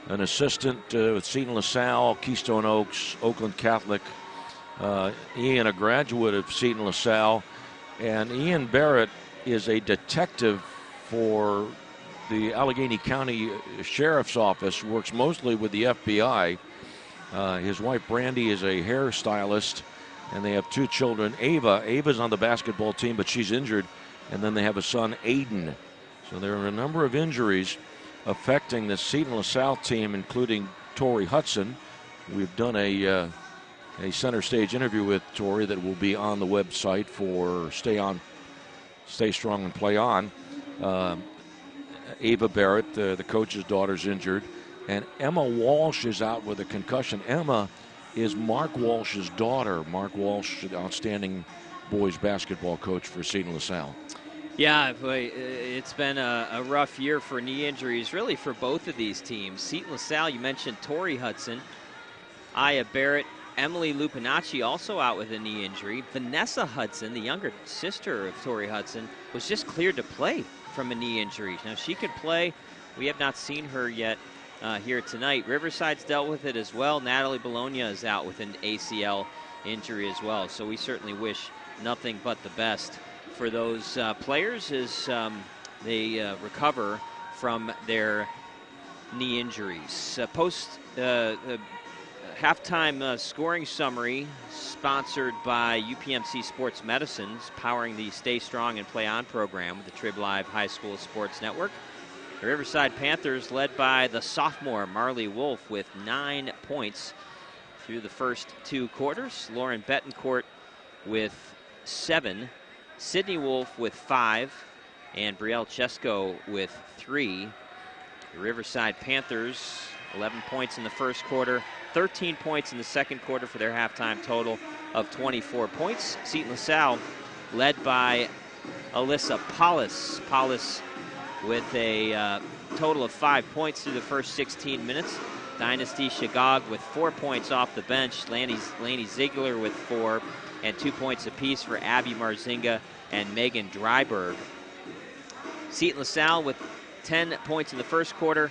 an assistant with Seton-LaSalle, Keystone Oaks, Oakland Catholic. Ian, a graduate of Seton-LaSalle, and Ian Barrett is a detective for the Allegheny County Sheriff's Office, works mostly with the FBI. His wife, Brandy, is a hairstylist, and they have 2 children. Ava's on the basketball team, but she's injured, and then they have a son, Aiden. So there are a number of injuries affecting the Seton-LaSalle team, including Tori Hudson. We've done a center stage interview with Tori that will be on the website for Stay Strong and Play On. Ava Barrett, the coach's daughter's injured. And Emma Walsh is out with a concussion. Emma is Mark Walsh's daughter. Mark Walsh, outstanding boys basketball coach for Seton-LaSalle. Yeah, boy, it's been a rough year for knee injuries, really, for both of these teams. Seton-LaSalle, you mentioned Tori Hudson, Aya Barrett, Emily Lupinacci also out with a knee injury. Vanessa Hudson, the younger sister of Tori Hudson, was just cleared to play from a knee injury. Now, she could play. We have not seen her yet here tonight. Riverside's dealt with it as well. Natalie Bologna is out with an ACL injury as well. So we certainly wish nothing but the best for those players as they recover from their knee injuries. Halftime scoring summary sponsored by UPMC Sports Medicine, powering the Stay Strong and Play On program with the Trib Live High School Sports Network. The Riverside Panthers led by the sophomore Marley Wolf with 9 points through the first 2 quarters. Lauren Betancourt with 7. Sydney Wolf with 5. And Brielle Chesko with 3. The Riverside Panthers, 11 points in the first quarter, 13 points in the second quarter for their halftime total of 24 points. Seton-LaSalle led by Alyssa Paulus. Paulus with a total of 5 points through the first 16 minutes. Dynasty Shagog with 4 points off the bench. Lanny Ziegler with 4, and 2 points apiece for Abby Marzinga and Megan Dryberg. Seton-LaSalle with 10 points in the first quarter,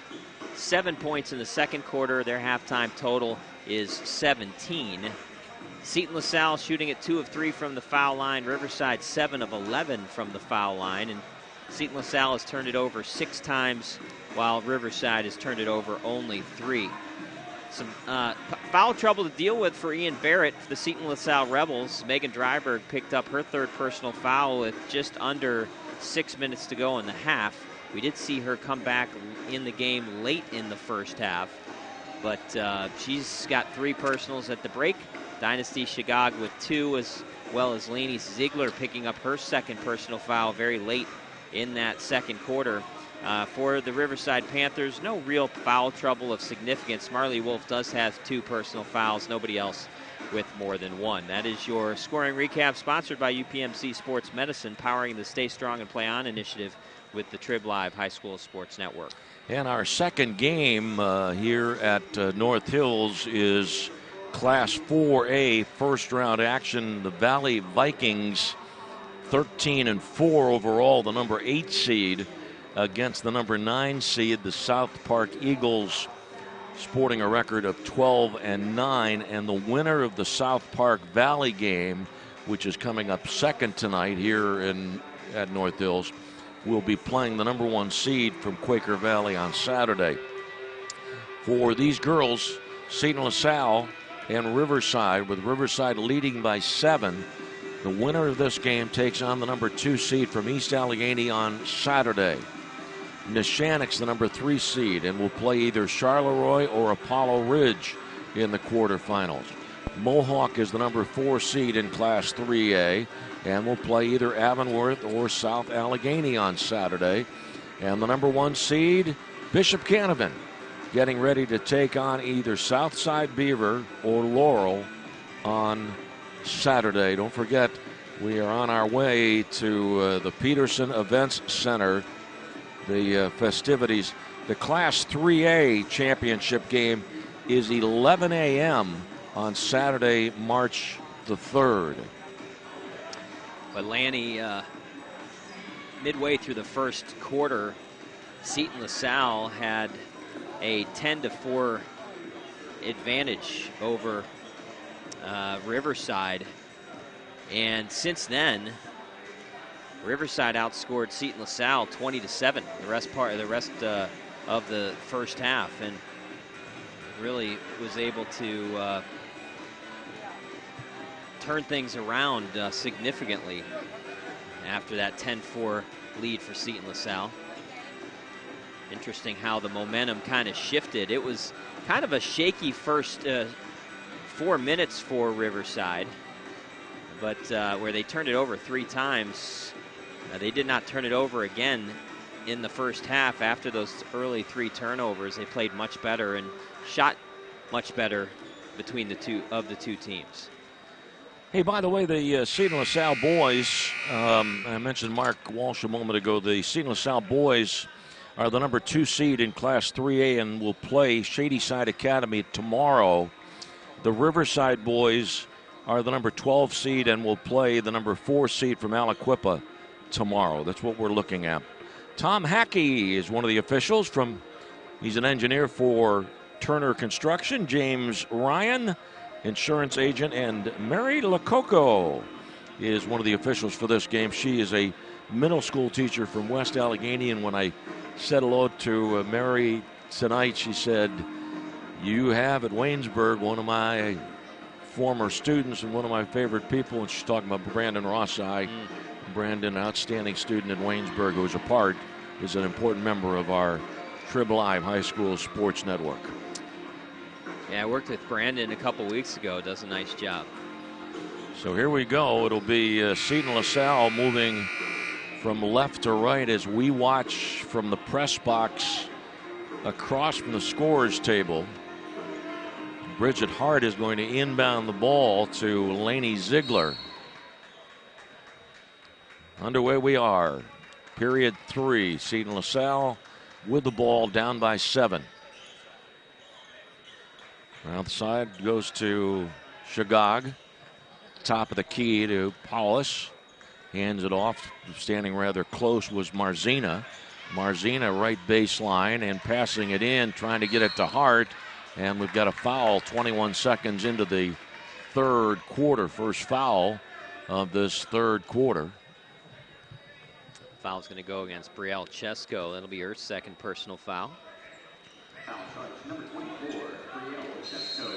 7 points in the second quarter. Their halftime total is 17. Seton-LaSalle shooting at 2 of 3 from the foul line. Riverside 7 of 11 from the foul line. And Seton-LaSalle has turned it over 6 times, while Riverside has turned it over only 3. Some foul trouble to deal with for Ian Barrett for the Seton-LaSalle Rebels. Megan Dryberg picked up her 3rd personal foul with just under 6 minutes to go in the half. We did see her come back in the game late in the first half, but she's got 3 personals at the break. Dynasty Shagog with 2, as well as Lanny Ziegler picking up her 2nd personal foul very late in that second quarter. For the Riverside Panthers, no real foul trouble of significance. Marley Wolf does have 2 personal fouls, nobody else with more than 1. That is your scoring recap, sponsored by UPMC Sports Medicine, powering the Stay Strong and Play On initiative with the Trib Live High School Sports Network. And our second game here at North Hills is Class 4A first round action. The Valley Vikings 13-4 overall, the number 8 seed, against the number 9 seed, the South Park Eagles, sporting a record of 12-9. And the winner of the South Park Valley game, which is coming up second tonight here at North Hills, will be playing the number 1 seed from Quaker Valley on Saturday. For these girls, Seton-LaSalle and Riverside, with Riverside leading by 7. The winner of this game takes on the number 2 seed from East Allegheny on Saturday. Neshannock's the number 3 seed and will play either Charleroi or Apollo Ridge in the quarterfinals. Mohawk is the number 4 seed in Class 3A and will play either Avonworth or South Allegheny on Saturday. And the number 1 seed, Bishop Canevin, getting ready to take on either Southside Beaver or Laurel on Saturday. Don't forget, we are on our way to the Peterson Events Center, the festivities. The Class 3A championship game is 11 a.m. on Saturday, March the 3rd. But Lanny, midway through the first quarter, Seton-LaSalle had a 10-4 advantage over Riverside, and since then Riverside outscored Seton-LaSalle 20-7 the rest of the first half, and really was able to turn things around significantly after that 10-4 lead for Seton-LaSalle. Interesting how the momentum kind of shifted. It was kind of a shaky first 4 minutes for Riverside, but where they turned it over 3 times. They did not turn it over again in the first half. After those early 3 turnovers, they played much better and shot much better between the two teams. Hey, by the way, the Seton-LaSalle boys, I mentioned Mark Walsh a moment ago, the Seton-LaSalle boys are the number 2 seed in Class 3A and will play Shadyside Academy tomorrow. The Riverside boys are the number 12 seed and will play the number 4 seed from Aliquippa tomorrow. That's what we're looking at. Tom Hackey is one of the officials he's an engineer for Turner Construction. James Ryan, insurance agent, and Mary Lococo is one of the officials for this game. She is a middle school teacher from West Allegheny, and when I said hello to Mary tonight, she said, "You have at Waynesburg one of my former students and one of my favorite people," and she's talking about Brandon Rossi. Brandon, an outstanding student at Waynesburg who's is an important member of our Trib Live High School Sports Network. Yeah, I worked with Brandon a couple weeks ago. Does a nice job. So here we go. It'll be Seton-LaSalle moving from left to right as we watch from the press box across from the scorer's table. Bridget Hart is going to inbound the ball to Laney Ziegler. Underway we are. Period 3. Seton-LaSalle with the ball, down by 7. Outside goes to Shagog. Top of the key to Paulus. Hands it off. Standing rather close was Marzina. Marzina right baseline and passing it in, trying to get it to Hart. And we've got a foul 21 seconds into the third quarter. First foul of this third quarter. Foul's going to go against Brielle Chesko. That'll be her second personal foul. Foul charge number 24, Brielle Chesko.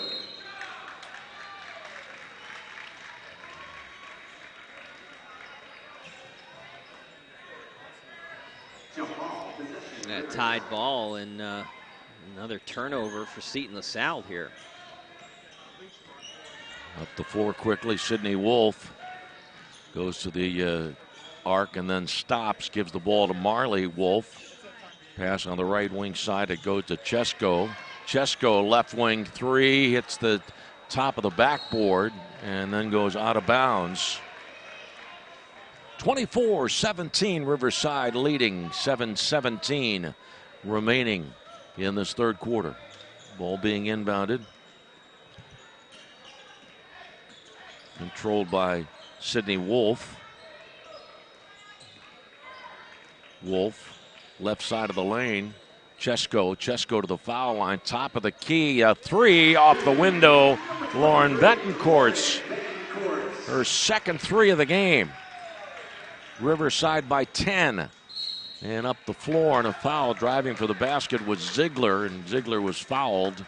A tied ball and another turnover for Seton-LaSalle here. Up the floor quickly, Sydney Wolf goes to the arc and then stops, gives the ball to Marley. Wolf, pass on the right wing side, it goes to Chesko. Chesko, left wing three, hits the top of the backboard and then goes out of bounds. 24-17, Riverside leading, 7:17 remaining in this third quarter. Ball being inbounded. Controlled by Sydney Wolf. Wolf, left side of the lane. Chesko to the foul line, top of the key, a three off the window. Lauren Betancourt's her second three of the game. Riverside by 10. And up the floor and a foul. Driving for the basket was Ziegler, and Ziegler was fouled.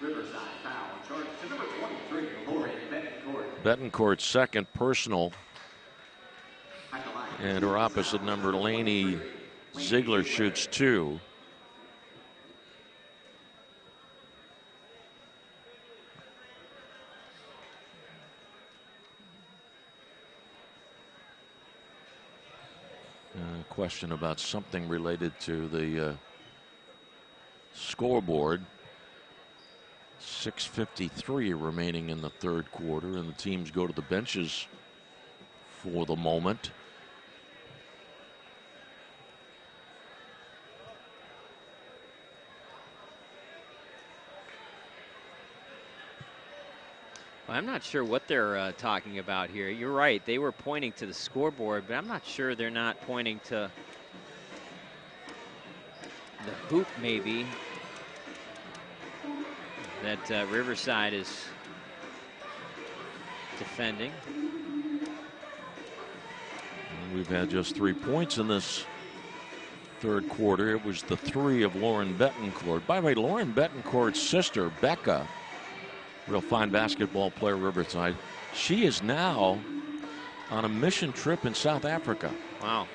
Riverside foul charge to number 23, Lauren Betancourt. Betancourt's second personal. And her opposite number, Lanny Ziegler, shoots two. Question about something related to the scoreboard. 6:53 remaining in the third quarter, and the teams go to the benches for the moment. Well, I'm not sure what they're talking about here. You're right. They were pointing to the scoreboard, but I'm not sure they're not pointing to the hoop, maybe, that Riverside is defending. And we've had just 3 points in this third quarter. It was the three of Lauren Betancourt. By the way, Lauren Betancourt's sister, Becca, real fine basketball player, Riverside. She is now on a mission trip in South Africa. Wow.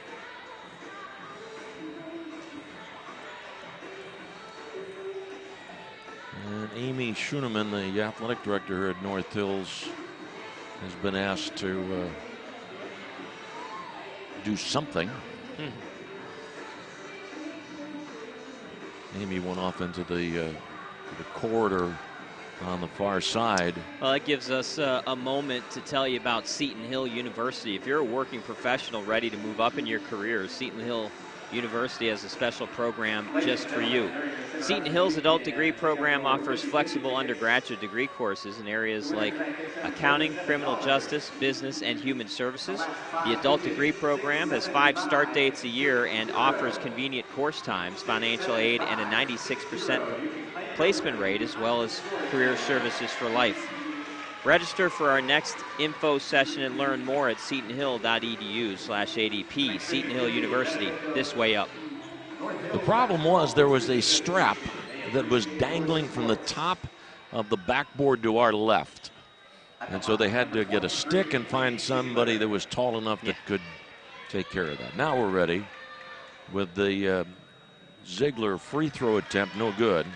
And Amy Schoeneman, the athletic director here at North Hills, has been asked to do something. Amy went off into the corridor on the far side. Well, that gives us a moment to tell you about Seton Hill University. If you're a working professional ready to move up in your career, Seton Hill University has a special program just for you. Seton Hill's adult degree program offers flexible undergraduate degree courses in areas like accounting, criminal justice, business, and human services. The adult degree program has 5 start dates a year and offers convenient course times, financial aid, and a 96% placement rate, as well as career services for life. Register for our next info session and learn more at setonhill.edu/ADP. Seton Hill University, this way up. The problem was there was a strap that was dangling from the top of the backboard to our left. And so they had to get a stick and find somebody that was tall enough that could take care of that. Now we're ready with the Ziegler free throw attempt, no good.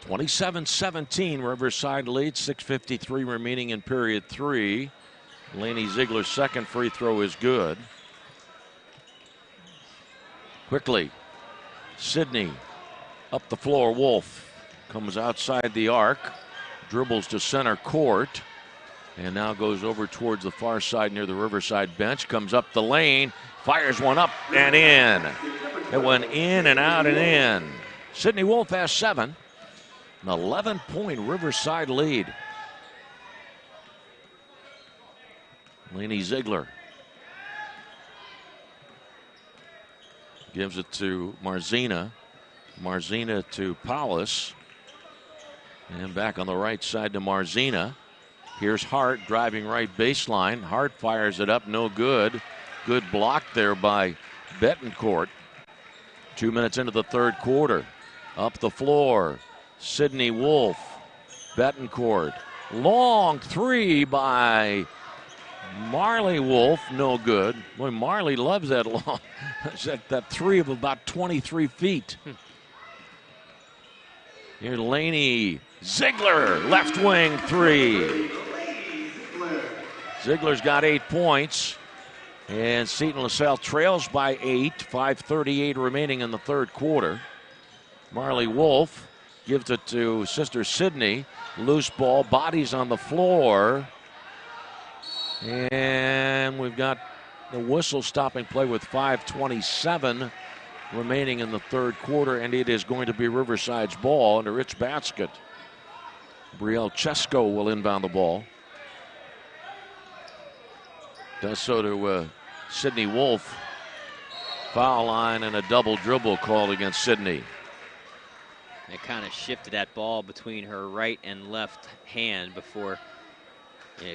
27-17, Riverside leads, 6:53 remaining in period 3. Laney Ziegler's second free throw is good. Quickly, Sydney up the floor. Wolf comes outside the arc, dribbles to center court, and now goes over towards the far side near the Riverside bench, comes up the lane, fires one up and in. It went in and out and in. Sydney Wolf has 7. An 11-point Riverside lead. Lanny Ziegler gives it to Marzina. Marzina to Paulus. And back on the right side to Marzina. Here's Hart driving right baseline. Hart fires it up, no good. Good block there by Betancourt. 2 minutes into the third quarter. Up the floor, Sydney Wolf. Betancourt. Long three by Marley Wolf, no good. Boy, Marley loves that long. that three of about 23 feet. Here's Laney Ziegler, left wing three. Ziegler's got 8 points. And Seton-LaSalle trails by 8. 5:38 remaining in the third quarter. Marley Wolf gives it to Sister Sydney. Loose ball, bodies on the floor. And we've got the whistle stopping play with 5:27 remaining in the third quarter, and it is going to be Riverside's ball under its basket. Brielle Chesko will inbound the ball. Does so to Sydney Wolf. Foul line and a double dribble called against Sydney. It kind of shifted that ball between her right and left hand before,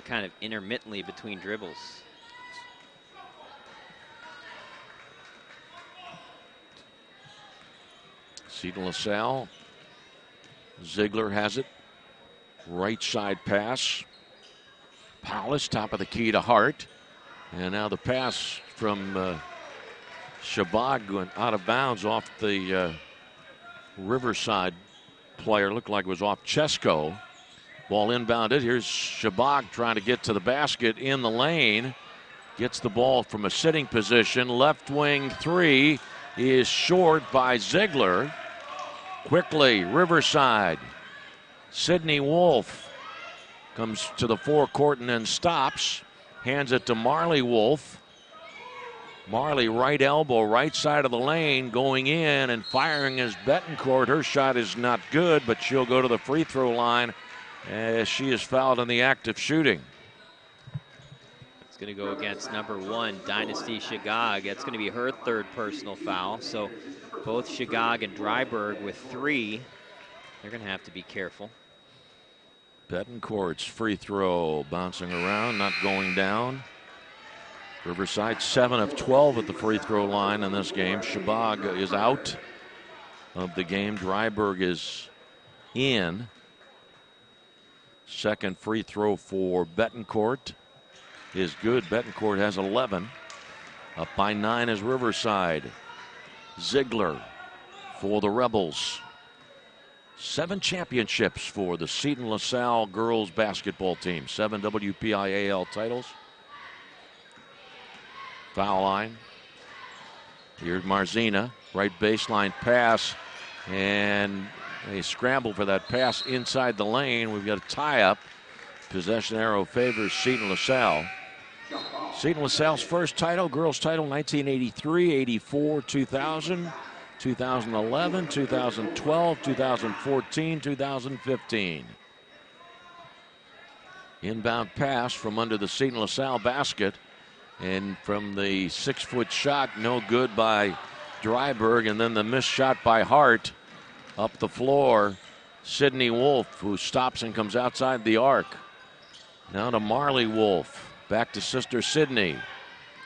kind of intermittently between dribbles. Seton-LaSalle. Ziegler has it. Right side pass. Paulus, top of the key to Hart. And now the pass from Shabag going out of bounds off the Riverside player. Looked like it was off Chesko. Ball inbounded. Here's Shabag trying to get to the basket in the lane. Gets the ball from a sitting position. Left wing three is short by Ziegler. Quickly, Riverside. Sydney Wolf comes to the forecourt and then stops. Hands it to Marley Wolf. Marley right elbow, right side of the lane, going in and firing as Betancourt. Her shot is not good, but she'll go to the free throw line as she is fouled in the act of shooting. It's going to go against number 1, Dynasty Shagag. That's going to be her third personal foul. So both Shagag and Dryberg with 3. They're going to have to be careful. Betancourt's free throw bouncing around, not going down. Riverside 7 of 12 at the free throw line in this game. Shabag is out of the game. Dryberg is in. Second free throw for Betancourt is good. Betancourt has 11. Up by 9 is Riverside. Ziegler for the Rebels. 7 championships for the Seton-LaSalle girls basketball team. 7 WPIAL titles. Foul line. Here's Marzina. Right baseline pass. And a scramble for that pass inside the lane. We've got a tie-up. Possession arrow favors Seton-LaSalle. Seton-LaSalle's first title, girls title, 1983, 84, 2000. 2011, 2012, 2014, 2015. Inbound pass from under the Seton-LaSalle basket. And from the 6-foot shot, no good by Dryberg. And then the missed shot by Hart up the floor. Sydney Wolf, who stops and comes outside the arc. Now to Marley Wolf. Back to Sister Sydney.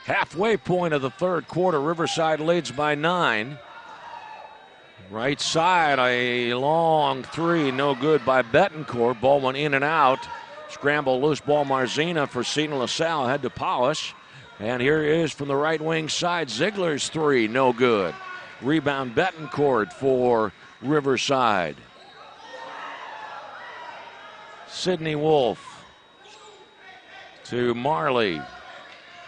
Halfway point of the third quarter. Riverside leads by 9. Right side, a long three, no good by Betancourt. Ball went in and out. Scramble, loose ball, Marzina for Seton-LaSalle. Had to polish. And here is from the right wing side, Ziegler's three, no good. Rebound Betancourt for Riverside. Sydney Wolf to Marley.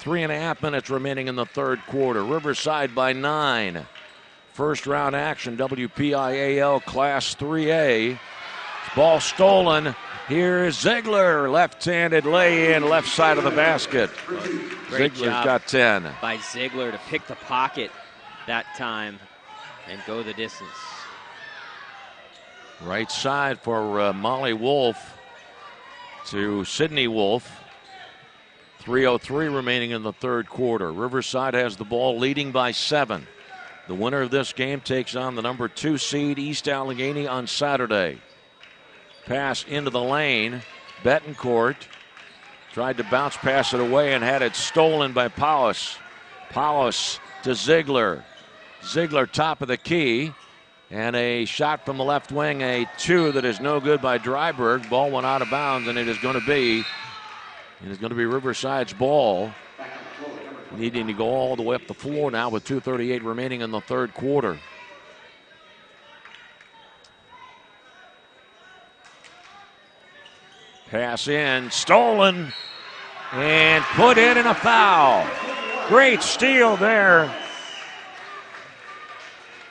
3.5 minutes remaining in the third quarter. Riverside by 9. First round action, WPIAL Class 3A. Ball stolen. Here's Ziegler, left-handed lay-in, left side of the basket. Great Ziegler's job got 10. by Ziegler to pick the pocket that time and go the distance. Right side for Molly Wolf to Sydney Wolf. 3:03 remaining in the third quarter. Riverside has the ball, leading by 7. The winner of this game takes on the number 2 seed East Allegheny on Saturday. Pass into the lane. Betancourt tried to bounce pass it away and had it stolen by Powis. Powis to Ziegler. Ziegler top of the key. And a shot from the left wing, a 2 that is no good by Dryberg. Ball went out of bounds, and it is going to be Riverside's ball. Needing to go all the way up the floor now with 2:38 remaining in the third quarter. Pass in, stolen, and put in a foul. Great steal there.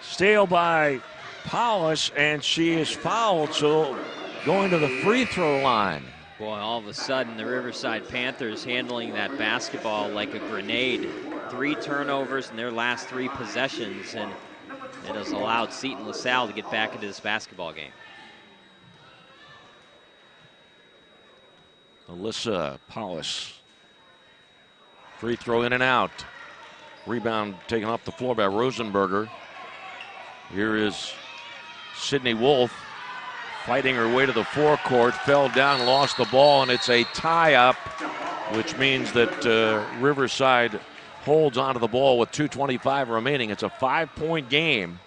Steal by Powis, and she is fouled, so going to the free throw line. Boy, all of a sudden, the Riverside Panthers handling that basketball like a grenade. 3 turnovers in their last 3 possessions, and it has allowed Seton-LaSalle to get back into this basketball game. Alyssa Powis. Free throw in and out. Rebound taken off the floor by Rosenberger. Here is Sydney Wolf fighting her way to the forecourt, fell down, lost the ball, and it's a tie-up, which means that Riverside holds onto the ball with 2:25 remaining. It's a 5-point game.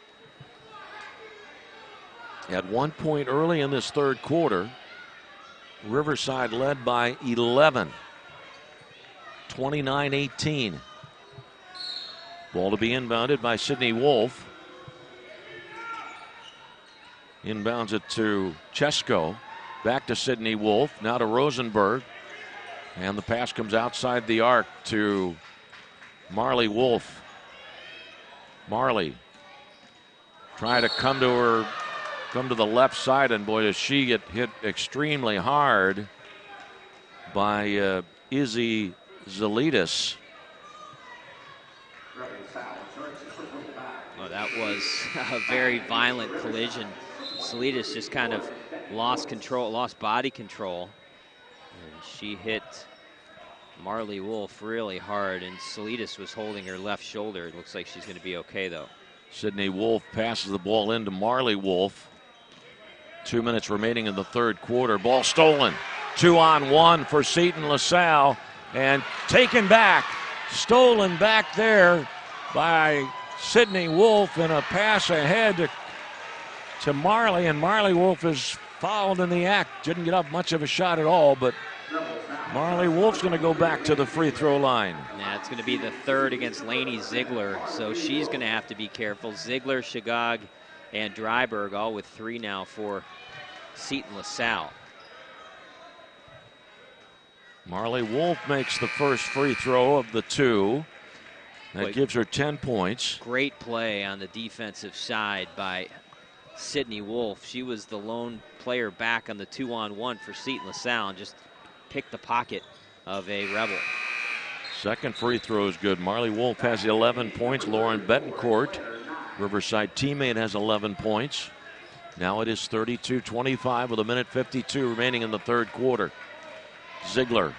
At one point early in this third quarter, Riverside led by 11, 29-18. Ball to be inbounded by Sydney Wolf. Inbounds it to Chesko. Back to Sydney Wolf. Now to Rosenberg. And the pass comes outside the arc to Marley Wolf. Marley trying to come to the left side, and boy, does she get hit extremely hard by Izzy Zalitis. Oh, that was a very violent collision. Salitas just kind of lost body control. And she hit Marley Wolf really hard, and Salitas was holding her left shoulder. It looks like she's going to be okay, though. Sydney Wolf passes the ball into Marley Wolf. 2 minutes remaining in the third quarter. Ball stolen. 2-on-1 for Seton-LaSalle, and taken back. Stolen back there by Sydney Wolf, and a pass ahead to Marley, and Marley Wolf is fouled in the act. Didn't get up much of a shot at all, but Marley Wolf's going to go back to the free throw line. Yeah, it's going to be the third against Laney Ziegler, so she's going to have to be careful. Ziegler, Shagog, and Dryberg all with 3 now for Seton-LaSalle. Marley Wolf makes the first free throw of the 2. That gives her 10 points. Great play on the defensive side by Sydney Wolf. She was the lone player back on the 2-on-1 for Seton-LaSalle and just picked the pocket of a Rebel. Second free throw is good. Marley Wolf has 11 points. Lauren Betancourt, Riverside teammate, has 11 points. Now it is 32-25 with 1:52 remaining in the third quarter. Ziegler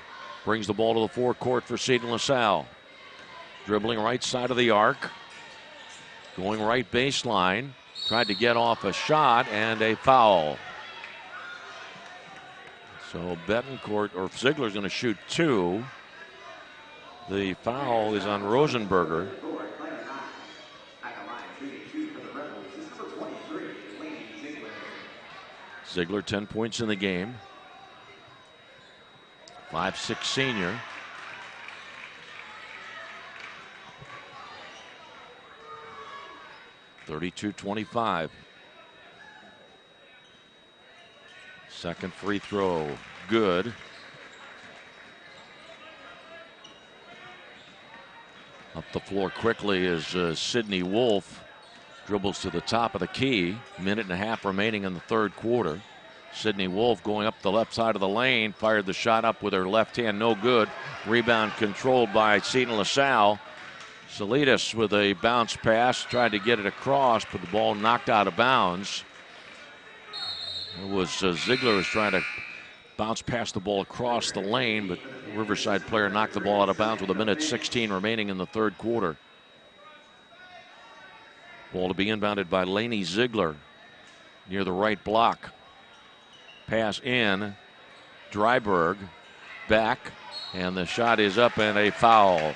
brings the ball to the forecourt for Seton-LaSalle. Dribbling right side of the arc. Going right baseline. Tried to get off a shot, and a foul. So Betancourt, or Ziegler's going to shoot 2. The foul is on Rosenberger. Ziegler 10 points in the game. 5'6" senior. (32-25). Second free throw, good. Up the floor quickly is Sydney Wolf. Dribbles to the top of the key. 1.5 remaining in the third quarter. Sydney Wolf going up the left side of the lane. Fired the shot up with her left hand, no good. Rebound controlled by Seton-LaSalle. Salidas with a bounce pass, tried to get it across, but the ball knocked out of bounds. It was Ziegler was trying to bounce past the ball across the lane, but the Riverside player knocked the ball out of bounds with 1:16 remaining in the third quarter. Ball to be inbounded by Lanny Ziegler near the right block. Pass in. Dryberg back, and the shot is up and a foul.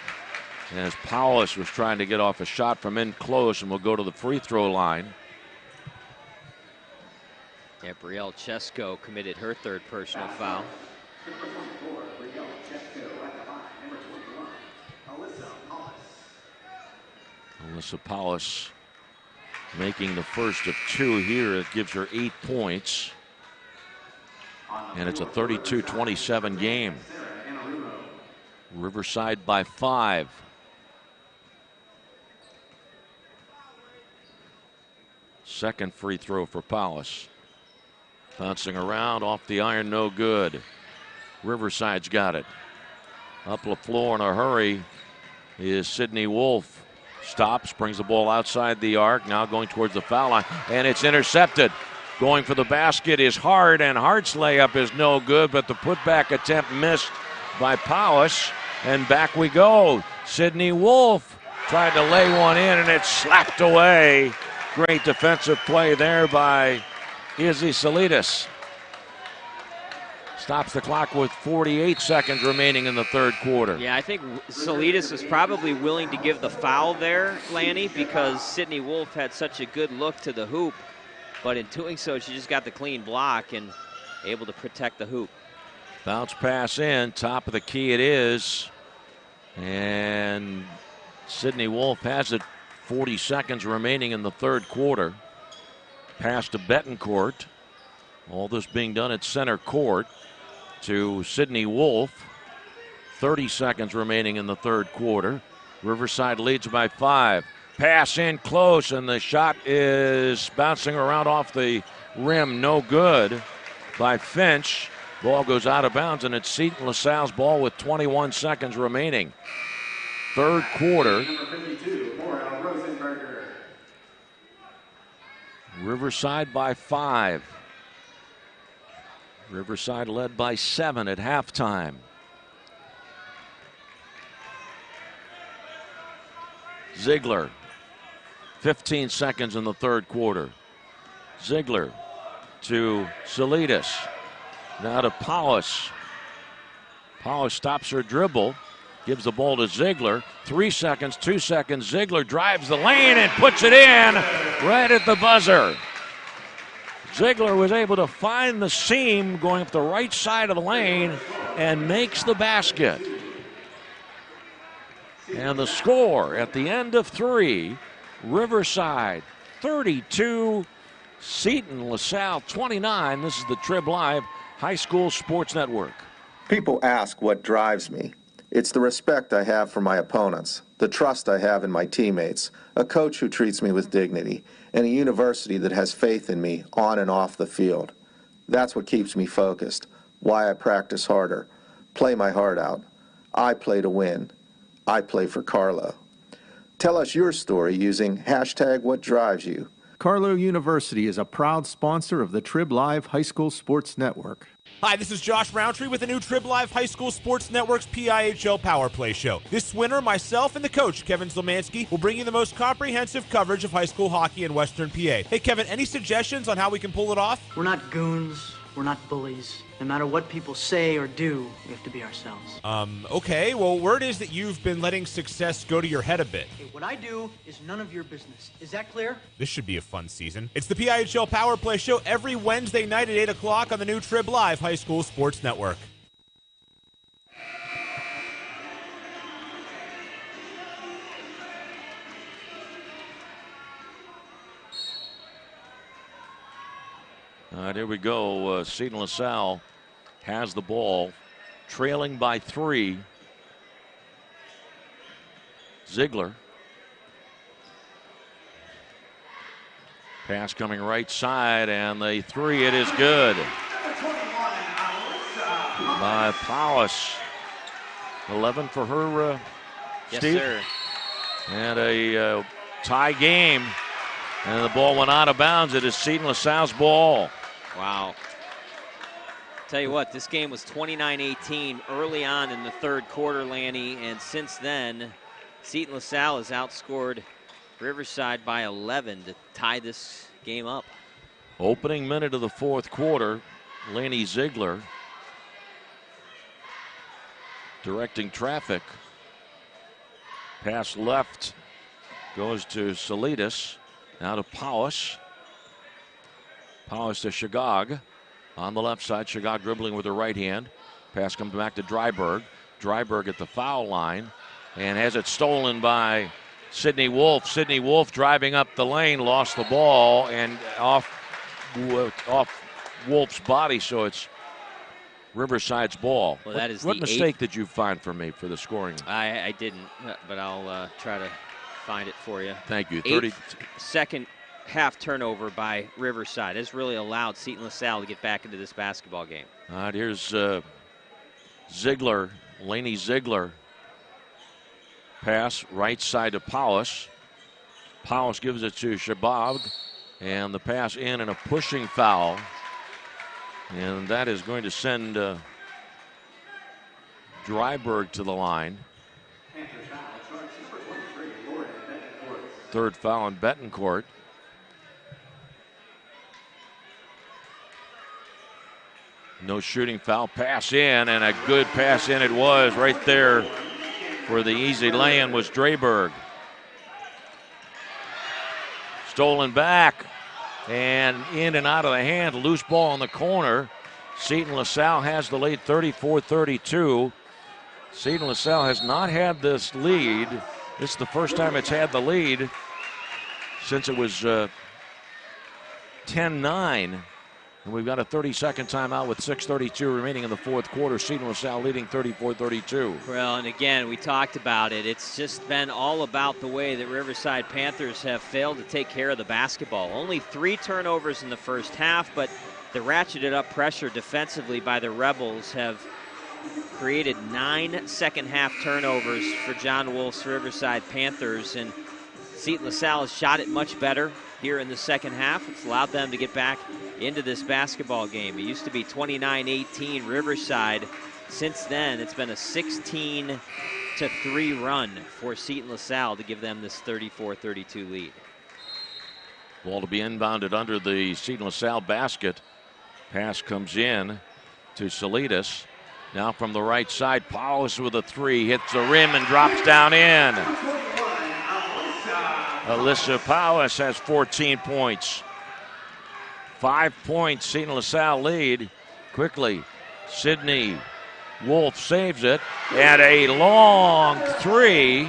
As Powis was trying to get off a shot from in close and will go to the free throw line. Brielle Chesko committed her third personal foul. Alyssa Powis making the first of two here. It gives her 8 points. And it's a 32-27 game. Riverside by 5. Second free throw for Powis. Bouncing around off the iron, no good. Riverside's got it. Up the floor in a hurry is Sydney Wolf. Stops, brings the ball outside the arc, now going towards the foul line, and it's intercepted. Going for the basket is Hart, and Hart's layup is no good, but the putback attempt missed by Powis, and back we go. Sydney Wolf tried to lay one in, and it's slapped away. Great defensive play there by Izzy Salidas. Stops the clock with 48 seconds remaining in the third quarter. Yeah, I think Salidas is probably willing to give the foul there, Lanny, because Sydney Wolf had such a good look to the hoop. But in doing so, she just got the clean block and able to protect the hoop. Bounce pass in, top of the key it is. And Sydney Wolf has it, 40 seconds remaining in the third quarter. Pass to Betancourt. All this being done at center court to Sydney Wolf. 30 seconds remaining in the third quarter. Riverside leads by 5. Pass in close, and the shot is bouncing around off the rim. No good by Finch. Ball goes out of bounds, and it's Seton-LaSalle's ball with 21 seconds remaining. Third quarter. Riverside by 5. Riverside led by 7 at halftime. Ziegler. 15 seconds in the third quarter. Ziegler to Salidas. Now to Powis. Powis stops her dribble. Gives the ball to Ziegler. 3 seconds, 2 seconds. Ziegler drives the lane and puts it in right at the buzzer. Ziegler was able to find the seam going up the right side of the lane and makes the basket. And the score at the end of 3, Riverside 32, Seton-LaSalle 29. This is the Trib Live High School Sports Network. People ask what drives me. It's the respect I have for my opponents, the trust I have in my teammates, a coach who treats me with dignity, and a university that has faith in me on and off the field. That's what keeps me focused, why I practice harder, play my heart out. I play to win. I play for Carlo. Tell us your story using #WhatDriveSYou. Carlo University is a proud sponsor of the Trib Live High School Sports Network. Hi, this is Josh Roundtree with the new Trib Live High School Sports Network's PIHL Power Play Show. This winter, myself and the coach, Kevin Zlemansky, will bring you the most comprehensive coverage of high school hockey in Western PA. Hey, Kevin, any suggestions on how we can pull it off? We're not goons. We're not bullies. No matter what people say or do, we have to be ourselves. Okay. Well, word is that you've been letting success go to your head a bit. Hey, what I do is none of your business. Is that clear? This should be a fun season. It's the PIHL Power Play Show every Wednesday night at 8 o'clock on the new Trib Live High School Sports Network. All right, here we go. Seton-LaSalle has the ball, trailing by 3. Ziegler. Pass coming right side, and the 3, it is good. By Powis. 11 for her, Yes, Steve? sir. And a tie game. And the ball went out of bounds. It is Seton-LaSalle's ball. Wow. Tell you what, this game was 29-18 early on in the third quarter, Lanny, and since then, Seton-LaSalle has outscored Riverside by 11 to tie this game up. Opening minute of the fourth quarter, Lanny Ziegler directing traffic. Pass left goes to Salidas. Now to Powis. Powis to Shagog. On the left side, Shagog dribbling with her right hand. Pass comes back to Dryberg. Dryberg at the foul line and has it stolen by Sydney Wolf. Sydney Wolf driving up the lane, lost the ball and off Wolf's body, so it's Riverside's ball. Well, that is what the mistake did you find for me for the scoring? I didn't, but I'll try to find it for you. Thank you. 32nd half turnover by Riverside has really allowed Seton-LaSalle to get back into this basketball game. All right, here's Ziegler, Laney Ziegler. Pass right side to Powis. Powis gives it to Shabab, and the pass in and a pushing foul. And that is going to send Dryberg to the line. Third foul on Betancourt. No shooting foul. Pass in, and a good pass in it was. Right there for the easy lay-in was Dryberg. Stolen back and in and out of the hand. Loose ball in the corner. Seton-LaSalle has the lead 34-32. Seton-LaSalle has not had this lead. This is the first time it's had the lead since it was 10-9. And we've got a 30-second timeout with 6:32 remaining in the fourth quarter. Seton-LaSalle leading 34-32. Well, and again, we talked about it. It's just been all about the way that Riverside Panthers have failed to take care of the basketball. Only 3 turnovers in the first half, but the ratcheted up pressure defensively by the Rebels have created 9 second half turnovers for John Wolf's Riverside Panthers. And Seton-LaSalle has shot it much better here in the second half. It's allowed them to get back into this basketball game. It used to be 29-18 Riverside. Since then, it's been a 16-3 run for Seton-LaSalle to give them this 34-32 lead. Ball to be inbounded under the Seton-LaSalle basket. Pass comes in to Salidas. Now from the right side, Powis with a 3, hits the rim and drops down in. Alyssa Powis has 14 points. 5 points, Seton-LaSalle lead. Quickly, Sydney Wolf saves it. And a long 3.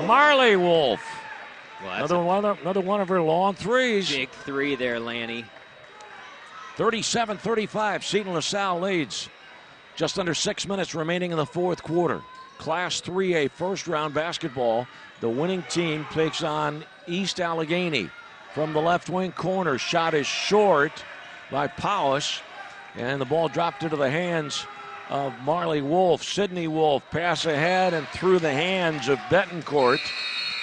Marley Wolf. Well, another one of her long threes. Big 3 there, Lanny. 37-35, Seton-LaSalle leads. Just under 6 minutes remaining in the fourth quarter. Class 3A first round basketball. The winning team takes on East Allegheny. From the left wing corner, shot is short by Powis, and the ball dropped into the hands of Marley Wolf. Sydney Wolf pass ahead and through the hands of Betancourt.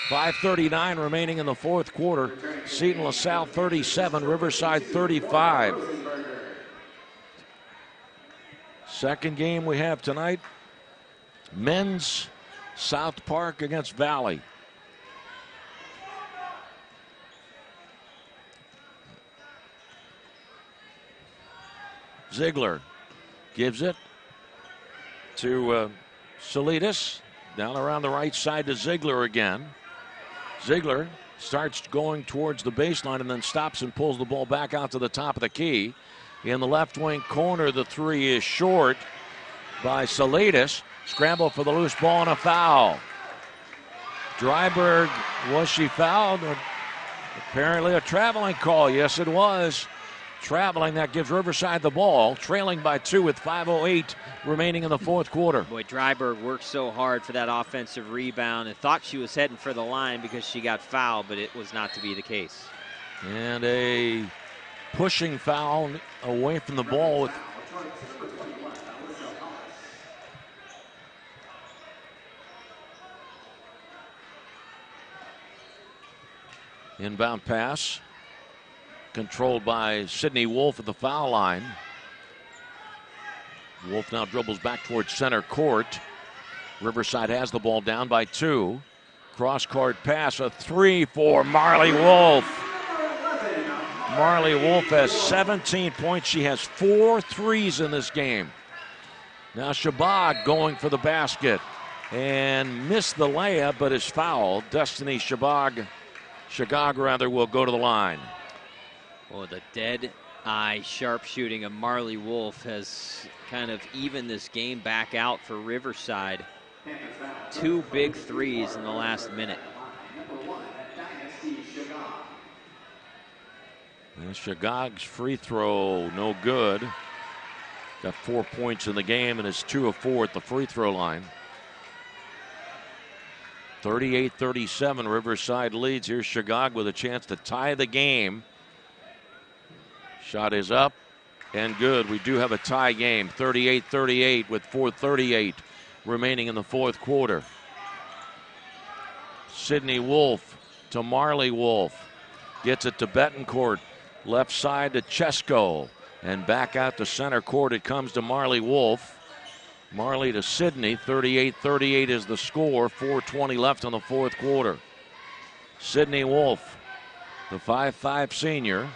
5:39 remaining in the fourth quarter. Seton-LaSalle 37, Riverside 35. Second game we have tonight, men's South Park against Valley. Ziegler gives it to Salidas. Down around the right side to Ziegler again. Ziegler starts going towards the baseline and then stops and pulls the ball back out to the top of the key. In the left wing corner, the 3 is short by Salidas. Scramble for the loose ball and a foul. Dryberg, was she fouled? Apparently a traveling call. Yes, it was. Traveling, that gives Riverside the ball, trailing by 2 with 5:08 remaining in the fourth quarter. Boy, Dryberg worked so hard for that offensive rebound and thought she was heading for the line because she got fouled, but it was not to be the case. And a pushing foul away from the ball with Inbound pass controlled by Sydney Wolf at the foul line. Wolf now dribbles back towards center court. Riverside has the ball down by 2. Cross-court pass, a 3 for Marley Wolf. Marley Wolf has 17 points. She has 4 threes in this game. Now Shabag going for the basket and missed the layup, but is fouled. Destiny Shagag will go to the line. Well, the dead eye sharpshooting of Marley Wolf has kind of evened this game back out for Riverside. 2 big threes in the last minute. And Shagag's free throw, no good. Got 4 points in the game and is 2 of 4 at the free throw line. 38-37, Riverside leads. Here's Shagag with a chance to tie the game. Shot is up and good. We do have a tie game, 38-38 with 4:38 remaining in the fourth quarter. Sydney Wolf to Marley Wolf. Gets it to Betancourt. Left side to Chesko. And back out to center court it comes to Marley Wolf. Marley to Sydney. 38-38 is the score. 4:20 left in the fourth quarter. Sydney Wolf, the 5'5" senior.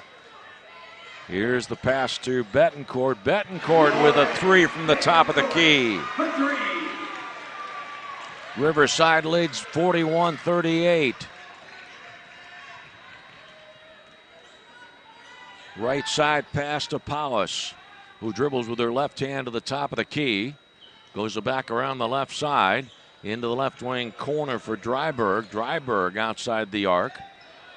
Here's the pass to Betancourt. Betancourt with a 3 from the top of the key. Riverside leads 41-38. Right side pass to Powis, who dribbles with her left hand to the top of the key. Goes back around the left side into the left wing corner for Dryberg. Dryberg outside the arc.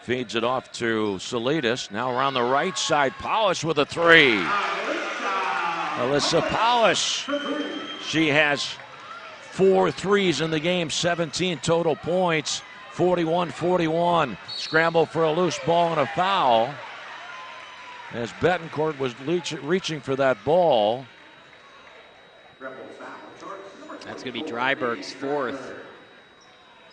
Feeds it off to Salidas. Now around the right side, Powis with a 3. Alyssa Powis. She has 4 threes in the game, 17 total points, 41-41. Scramble for a loose ball and a foul. As Betancourt was reaching for that ball. That's going to be Dryberg's 4th.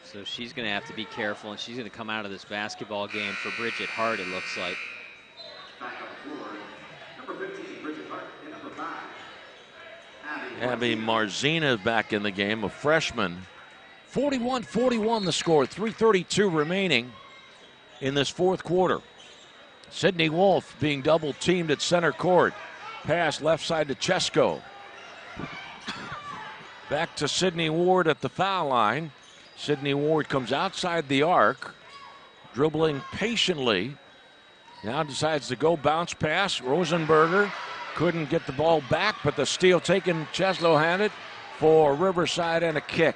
So she's going to have to be careful, and she's going to come out of this basketball game for Bridget Hart, it looks like. Abby Marzina back in the game, a freshman. 41-41 the score, 3:32 remaining in this fourth quarter. Sydney Wolf being double teamed at center court. Pass left side to Chesko. Back to Sydney Ward at the foul line. Sydney Ward comes outside the arc, dribbling patiently. Now decides to go bounce pass. Rosenberger couldn't get the ball back, but the steal taken. Cheslow had it for Riverside and a kick.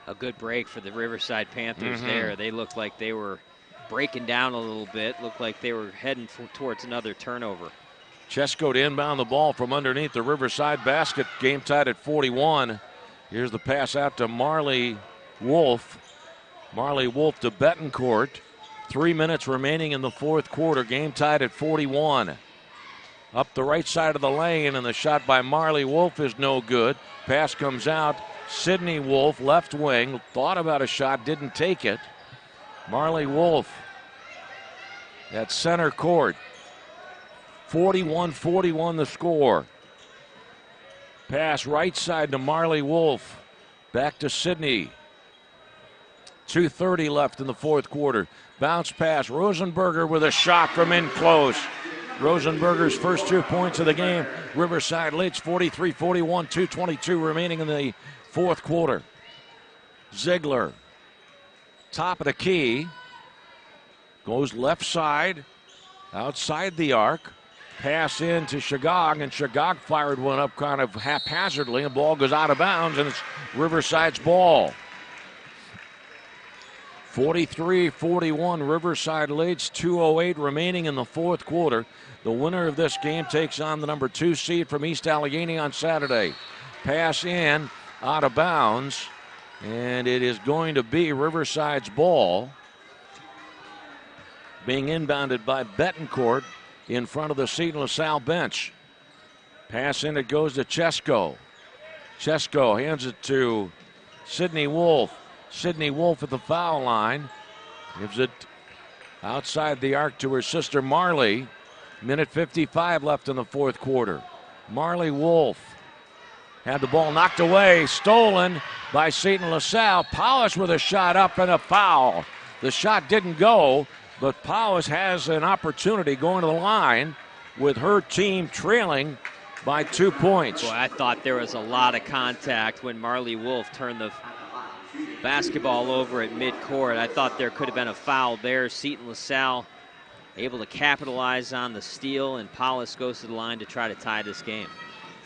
A good break for the Riverside Panthers there. They looked like they were breaking down a little bit. Looked like they were heading towards another turnover. Chesko to inbound the ball from underneath the Riverside basket. Game tied at 41. Here's the pass out to Marley Wolf. Marley Wolf to Betancourt. 3 minutes remaining in the fourth quarter. Game tied at 41. Up the right side of the lane, and the shot by Marley Wolf is no good. Pass comes out. Sydney Wolf, left wing, thought about a shot, didn't take it. Marley Wolf at center court. 41-41 the score. Pass right side to Marley Wolf. Back to Sydney. 2:30 left in the fourth quarter. Bounce pass. Rosenberger with a shot from in close. Rosenberger's first 2 points of the game. Riverside leads 43-41, 2:22 remaining in the fourth quarter. Ziegler, top of the key. Goes left side, outside the arc. Pass in to Shagag, and Shagag fired one up kind of haphazardly, and the ball goes out of bounds, and it's Riverside's ball. 43-41, Riverside leads, 2:08 remaining in the fourth quarter. The winner of this game takes on the number 2 seed from East Allegheny on Saturday. Pass in, out of bounds, and it is going to be Riverside's ball. Being inbounded by Betancourt in front of the Seton-LaSalle bench. Pass in, it goes to Chesko. Chesko hands it to Sydney Wolf. Sydney Wolf at the foul line. Gives it outside the arc to her sister Marley. Minute 55 left in the fourth quarter. Marley Wolf had the ball knocked away, stolen by Seton-LaSalle. Powis with a shot up and a foul. The shot didn't go, but Powis has an opportunity going to the line with her team trailing by 2 points. Boy, I thought there was a lot of contact when Marley Wolf turned the basketball over at midcourt. I thought there could have been a foul there. Seton-LaSalle able to capitalize on the steal, and Powis goes to the line to try to tie this game.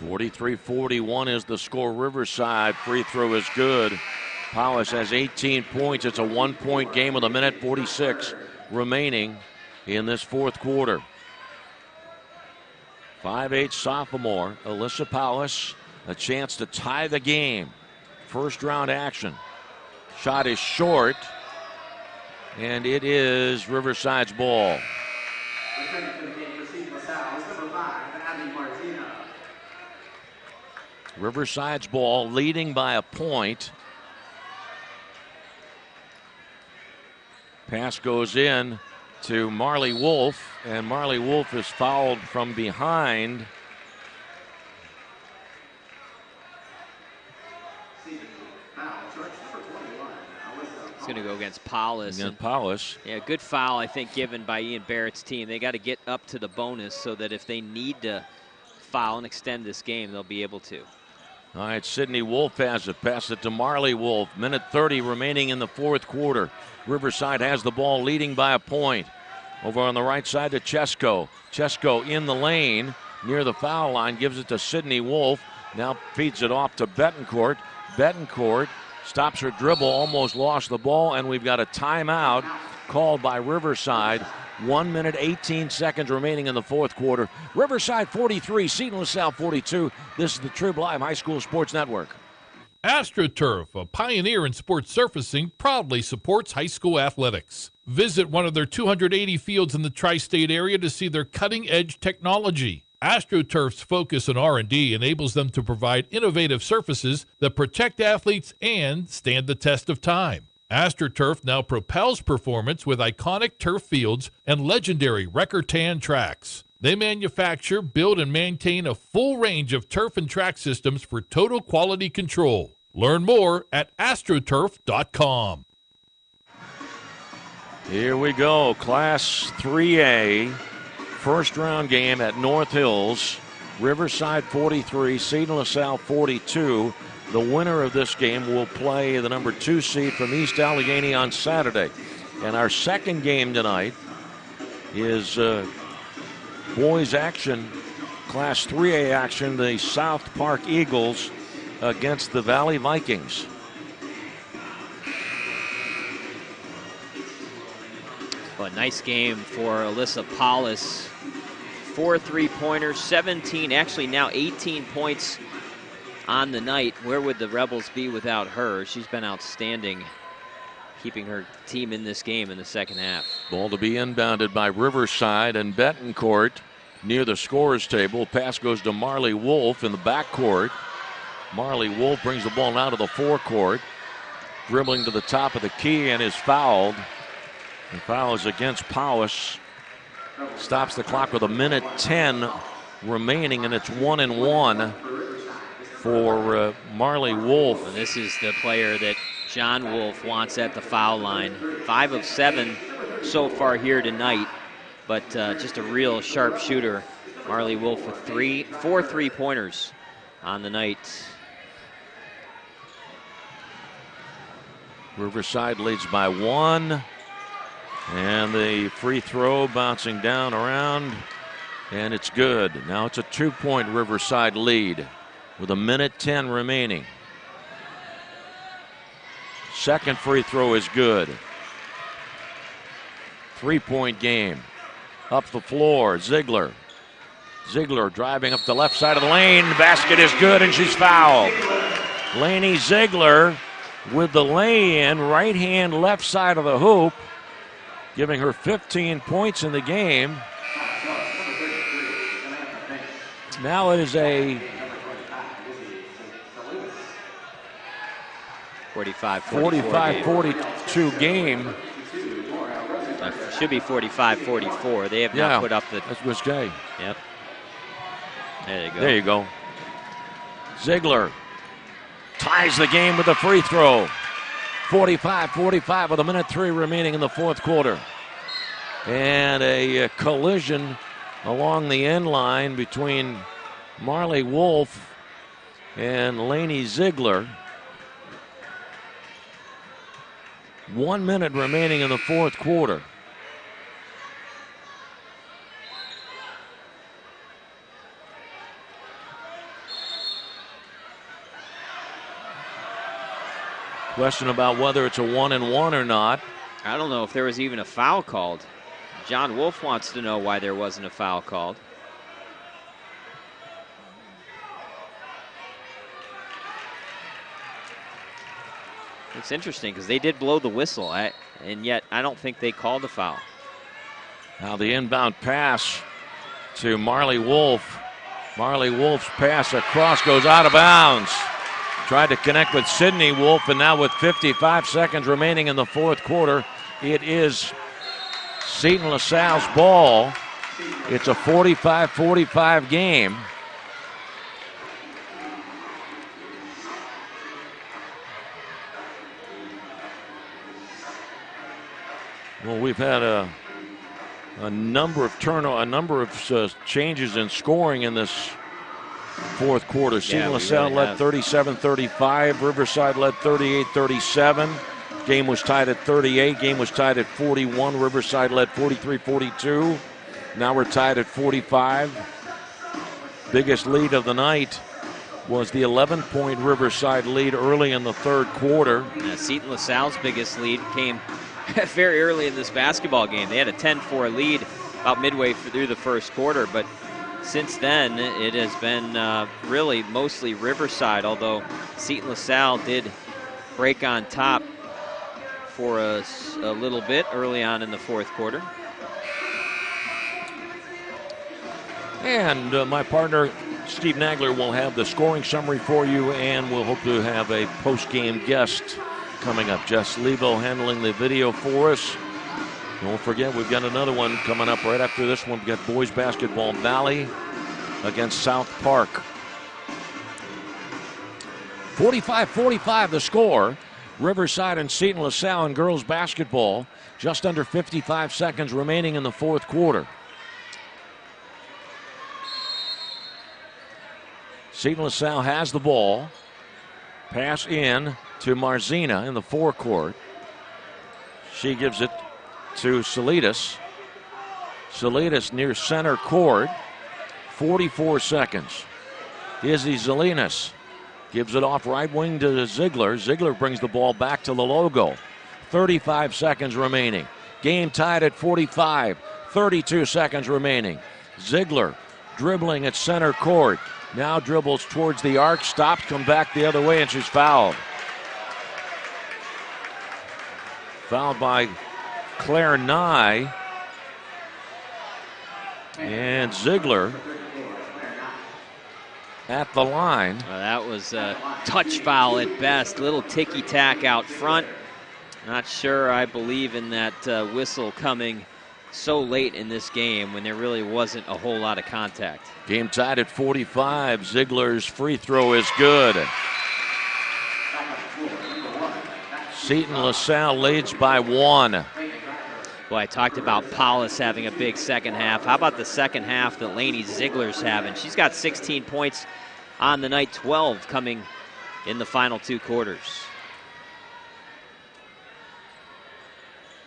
43-41 is the score. Riverside free throw is good. Powis has 18 points. It's a 1-point game with a minute 46 remaining in this fourth quarter. 5'8" sophomore Alyssa Powis, a chance to tie the game. First round action. Shot is short, and it is Riverside's ball. Riverside's ball, leading by a point. Pass goes in to Marley Wolf, and Marley Wolf is fouled from behind. It's going to go against Powis. Against Powis. Yeah, good foul, I think, given by Ian Barrett's team. They got to get up to the bonus so that if they need to foul and extend this game, they'll be able to. All right, Sydney Wolf has it. Pass it to Marley Wolf. Minute 30 remaining in the fourth quarter. Riverside has the ball, leading by a point. Over on the right side to Chesko. Chesko in the lane near the foul line, gives it to Sydney Wolf. Now feeds it off to Betancourt. Betancourt stops her dribble, almost lost the ball, and we've got a timeout called by Riverside. 1 minute, 18 seconds remaining in the fourth quarter. Riverside 43, Seton-LaSalle 42. This is the Trib Live High School Sports Network. AstroTurf, a pioneer in sports surfacing, proudly supports high school athletics. Visit one of their 280 fields in the tri-state area to see their cutting-edge technology. AstroTurf's focus on R&D enables them to provide innovative surfaces that protect athletes and stand the test of time. AstroTurf now propels performance with iconic turf fields and legendary Record-Tan tracks. They manufacture, build, and maintain a full range of turf and track systems for total quality control. Learn more at astroturf.com. Here we go, Class 3A, first round game at North Hills. Riverside 43, Seton-LaSalle 42. The winner of this game will play the number 2 seed from East Allegheny on Saturday. And our second game tonight is boys action, Class 3A action, the South Park Eagles against the Valley Vikings. A nice game for Alyssa Powis. 4 3-pointers, 17, actually now 18 points on the night. Where would the Rebels be without her? She's been outstanding, keeping her team in this game in the second half. Ball to be inbounded by Riverside, and Betancourt near the scorer's table. Pass goes to Marley Wolf in the backcourt. Marley Wolf brings the ball now to the forecourt, dribbling to the top of the key, and is fouled. The foul is against Powis. Stops the clock with a minute 10 remaining, and it's 1-1 for Marley Wolf. And this is the player that John Wolf wants at the foul line. 5 of 7 so far here tonight, but just a real sharp shooter. Marley Wolf with 4 3-pointers on the night. Riverside leads by 1. And the free throw bouncing down around, and it's good. Now it's a 2-point Riverside lead with a minute 10 remaining. Second free throw is good. 3-point game. Up the floor, Ziegler. Ziegler driving up the left side of the lane. The basket is good, and she's fouled. Lanny Ziegler with the lay-in, right hand, left side of the hoop, giving her 15 points in the game. Now it is a 45-42 game. Should be 45-44. They have not put up the. That's risque. Yep. There you go. There you go. Ziegler ties the game with a free throw. 45-45 with 1:03 remaining in the fourth quarter. And a collision along the end line between Marley Wolf and Laney Ziegler. 1 minute remaining in the fourth quarter. Question about whether it's a 1-and-1 or not. I don't know if there was even a foul called. John Wolf wants to know why there wasn't a foul called. It's interesting because they did blow the whistle, and yet I don't think they called a foul. Now the inbound pass to Marley Wolf. Marley Wolf's pass across goes out of bounds. Tried to connect with Sydney Wolf, and now with 55 seconds remaining in the fourth quarter, it is Seton-LaSalle's ball. It's a 45-45 game. Well, we've had a number of changes in scoring in this fourth quarter. Seton-LaSalle led 37-35. Riverside led 38-37. Game was tied at 38. Game was tied at 41. Riverside led 43-42. Now we're tied at 45. Biggest lead of the night was the 11-point Riverside lead early in the third quarter. Seton-LaSalle's biggest lead came very early in this basketball game. They had a 10-4 lead about midway through the first quarter, but since then it has been really mostly Riverside, although Seton-LaSalle did break on top for a little bit early on in the fourth quarter. And my partner Steve Nagler will have the scoring summary for you, and we'll hope to have a post-game guest coming up. Jess Lebo handling the video for us. Don't forget, we've got another one coming up right after this one. We've got boys basketball, Valley against South Park. 45-45 the score. Riverside and Seton-LaSalle in girls basketball. Just under 55 seconds remaining in the fourth quarter. Seton-LaSalle has the ball. Pass in to Marzina in the forecourt. She gives it to Salidas. Salidas near center court. 44 seconds. Izzy Salinas gives it off right wing to Ziegler. Ziegler brings the ball back to the logo. 35 seconds remaining. Game tied at 45. 32 seconds remaining. Ziegler dribbling at center court. Now dribbles towards the arc, stops, come back the other way, and she's fouled. Fouled by Claire Nye. And Ziegler at the line. Well, that was a touch foul at best. Little ticky-tack out front. Not sure I believe in that whistle coming so late in this game when there really wasn't a whole lot of contact. Game tied at 45. Ziegler's free throw is good. Seton-LaSalle leads by 1. Boy, I talked about Paulus having a big second half. How about the second half that Laney Ziegler's having? She's got 16 points on the night, 12 coming in the final two quarters.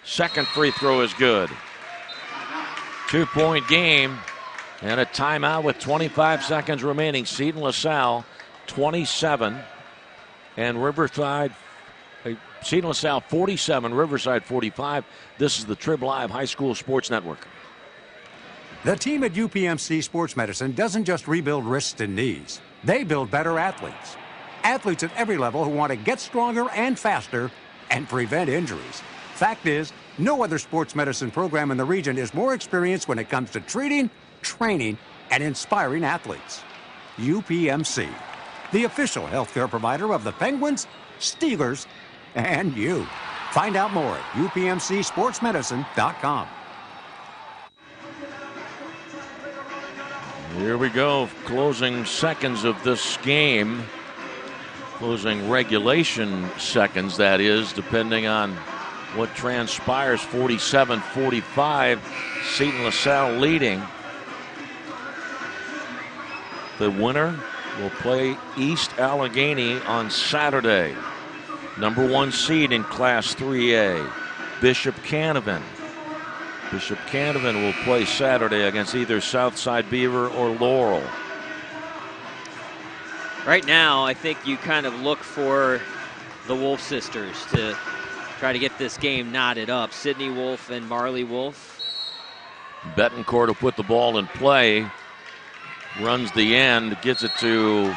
Second free throw is good. 2-point game and a timeout with 25 seconds remaining. Seton-LaSalle 27 and Riverside, Seton-LaSalle 47, Riverside 45. This is the Trib Live High School Sports Network. The team at UPMC Sports Medicine doesn't just rebuild wrists and knees. They build better athletes. Athletes at every level who want to get stronger and faster and prevent injuries. Fact is, no other sports medicine program in the region is more experienced when it comes to treating, training, and inspiring athletes. UPMC, the official healthcare provider of the Penguins, Steelers, and you. Find out more at upmcsportsmedicine.com. Here we go, closing seconds of this game. Closing regulation seconds, that is, depending on what transpires. 47-45, Seton-LaSalle leading. The winner will play East Allegheny on Saturday. Number 1 seed in Class 3A, Bishop Canevin. Bishop Canevin will play Saturday against either Southside Beaver or Laurel. Right now, I think you kind of look for the Wolf sisters to try to get this game knotted up. Sydney Wolf and Marley Wolf. Betancourt will put the ball in play. Runs the end, gets it to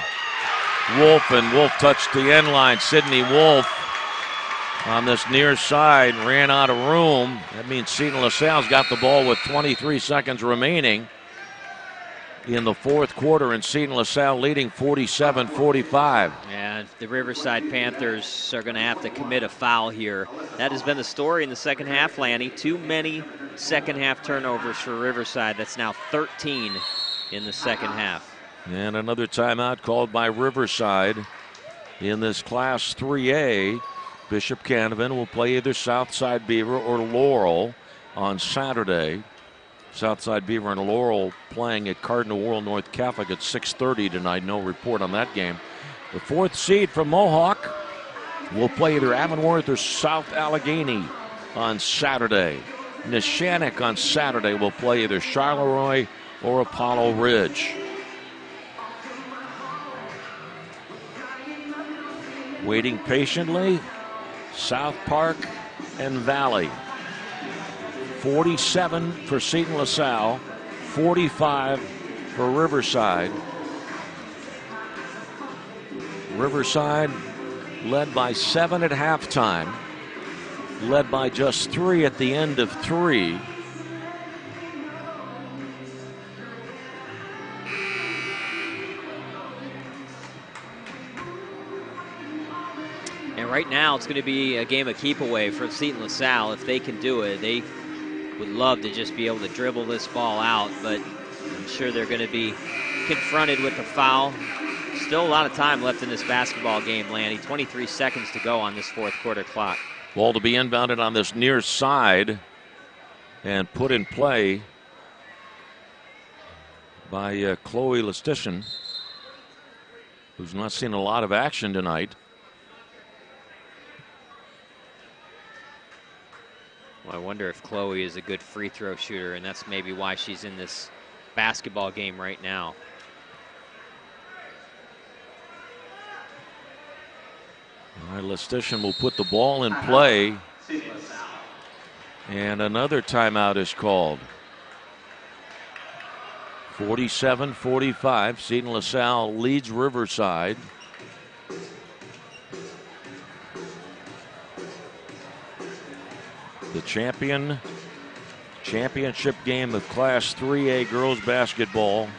Wolf, and Wolf touched the end line. Sydney Wolf on this near side ran out of room. That means Seton-LaSalle's got the ball with 23 seconds remaining in the fourth quarter, and Seton-LaSalle leading 47-45. And the Riverside Panthers are going to have to commit a foul here. That has been the story in the second half, Lanny. Too many second half turnovers for Riverside. That's now 13 in the second half. And another timeout called by Riverside in this Class 3A. Bishop Canevin will play either Southside Beaver or Laurel on Saturday. Southside Beaver and Laurel playing at Cardinal World North Catholic at 6:30 tonight. No report on that game. The 4th seed from Mohawk will play either Avonworth or South Allegheny on Saturday. Neshannock on Saturday will play either Charleroi or Apollo Ridge. Waiting patiently, South Park and Valley. 47 for Seton-LaSalle, 45 for Riverside. Riverside led by 7 at halftime, led by just 3 at the end of 3. And right now, it's going to be a game of keep away for Seton-LaSalle. If they can do it, they would love to just be able to dribble this ball out, but I'm sure they're going to be confronted with a foul. Still a lot of time left in this basketball game, Lanny. 23 seconds to go on this fourth quarter clock. Ball to be inbounded on this near side and put in play by Chloe Lestitian, who's not seen a lot of action tonight. Well, I wonder if Chloe is a good free throw shooter, and that's maybe why she's in this basketball game right now. All right, Lestitian will put the ball in play, and another timeout is called. 47-45, Seton-LaSalle leads Riverside. The championship game of Class 3A girls basketball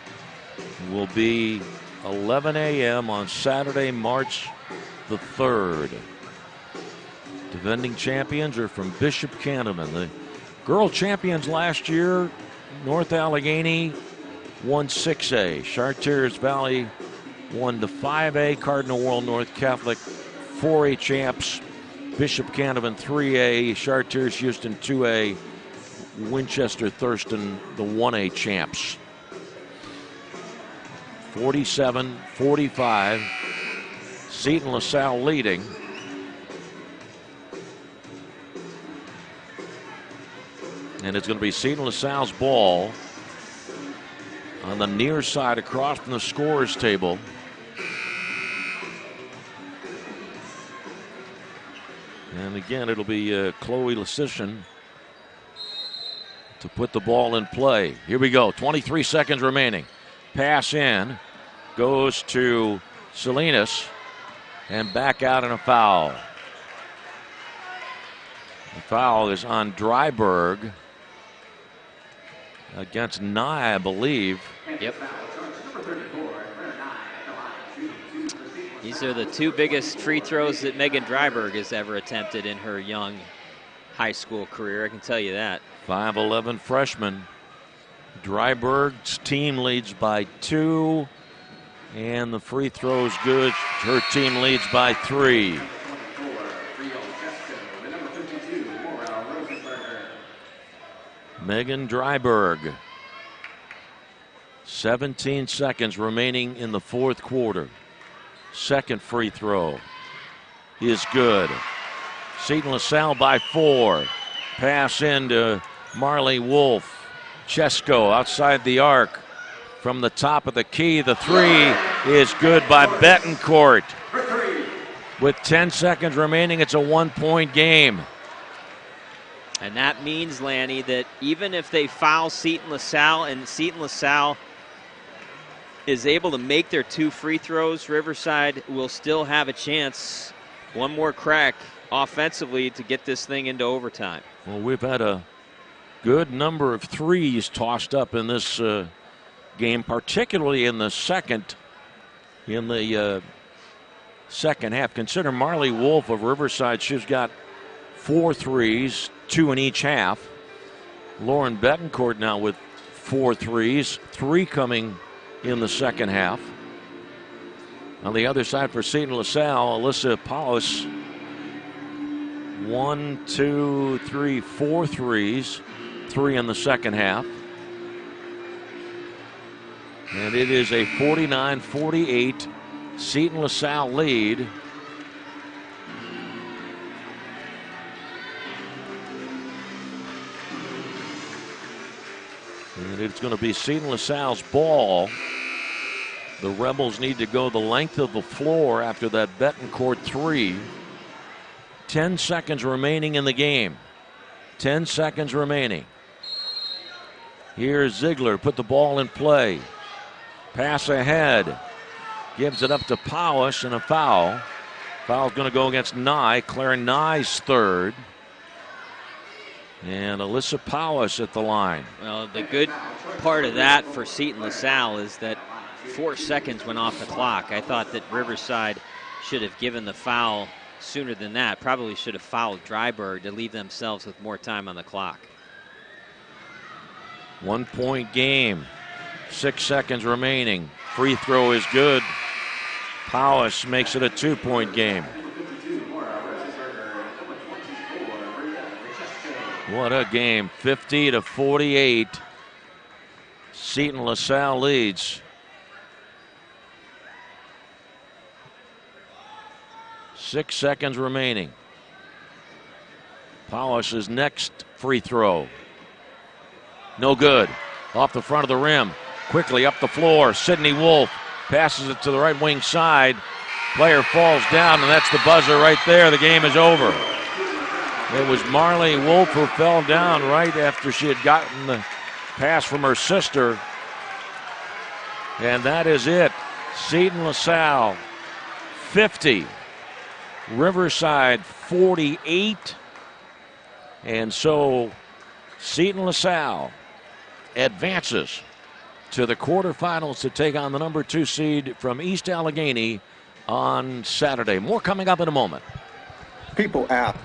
will be 11 a.m. on Saturday, March the 3rd. Defending champions are from Bishop Canevin. The girl champions last year, North Allegheny, won 6A. Chartiers Valley won the 5A. Cardinal World North Catholic 4A champs. Bishop Canevin 3A, Chartiers Houston 2A, Winchester Thurston the 1A champs. 47-45, Seton-LaSalle leading. And it's going to be Seton-LaSalle's ball on the near side across from the scorer's table. And again, it'll be Chloe Lestitian to put the ball in play. Here we go, 23 seconds remaining. Pass in, goes to Salinas, and back out in a foul. The foul is on Dryberg against Nye, I believe. Yep. These are the two biggest free throws that Megan Dryberg has ever attempted in her young high school career, I can tell you that. 5'11" freshman. Dryberg's team leads by 2, and the free throw's good. Her team leads by 3. Megan Dryberg. 17 seconds remaining in the fourth quarter. Second free throw is good. Seton-LaSalle by 4. Pass into Marley Wolf. Chesko outside the arc from the top of the key. The 3 is good by Betancourt. With 10 seconds remaining, it's a 1-point game. And that means, Lanny, that even if they foul Seton-LaSalle and Seton-LaSalle is able to make their 2 free throws, Riverside will still have a chance, one more crack offensively, to get this thing into overtime. Well, we've had a good number of threes tossed up in this game, particularly in the second half. Consider Marley Wolf of Riverside. She's got 4 threes, 2 in each half. Lauren Betancourt now with 4 threes, 3 coming in the second half. On the other side for Seton-LaSalle, Alyssa Paulus, 1, 2, 3, 4 threes, 3 in the second half. And it is a 49-48 Seton-LaSalle lead. And it's going to be Seton-LaSalle's ball. The Rebels need to go the length of the floor after that Betancourt 3. 10 seconds remaining in the game. 10 seconds remaining. Here's Ziegler, put the ball in play. Pass ahead. Gives it up to Powis, and a foul. Foul's going to go against Nye. Claire Nye's third. And Alyssa Powis at the line. Well, the good part of that for Seton-LaSalle is that 4 seconds went off the clock. I thought that Riverside should have given the foul sooner than that. Probably should have fouled Dryberg to leave themselves with more time on the clock. 1-point game. 6 seconds remaining. Free throw is good. Powis makes it a 2-point game. What a game. 50-48. Seton-LaSalle leads. 6 seconds remaining. Powis' next free throw. No good. Off the front of the rim. Quickly up the floor. Sydney Wolf passes it to the right wing side. Player falls down, and that's the buzzer right there. The game is over. It was Marley Wolf who fell down right after she had gotten the pass from her sister. And that is it. Seton-LaSalle 50. Riverside 48. And so Seton-LaSalle advances to the quarterfinals to take on the number 2 seed from East Allegheny on Saturday. More coming up in a moment. People ask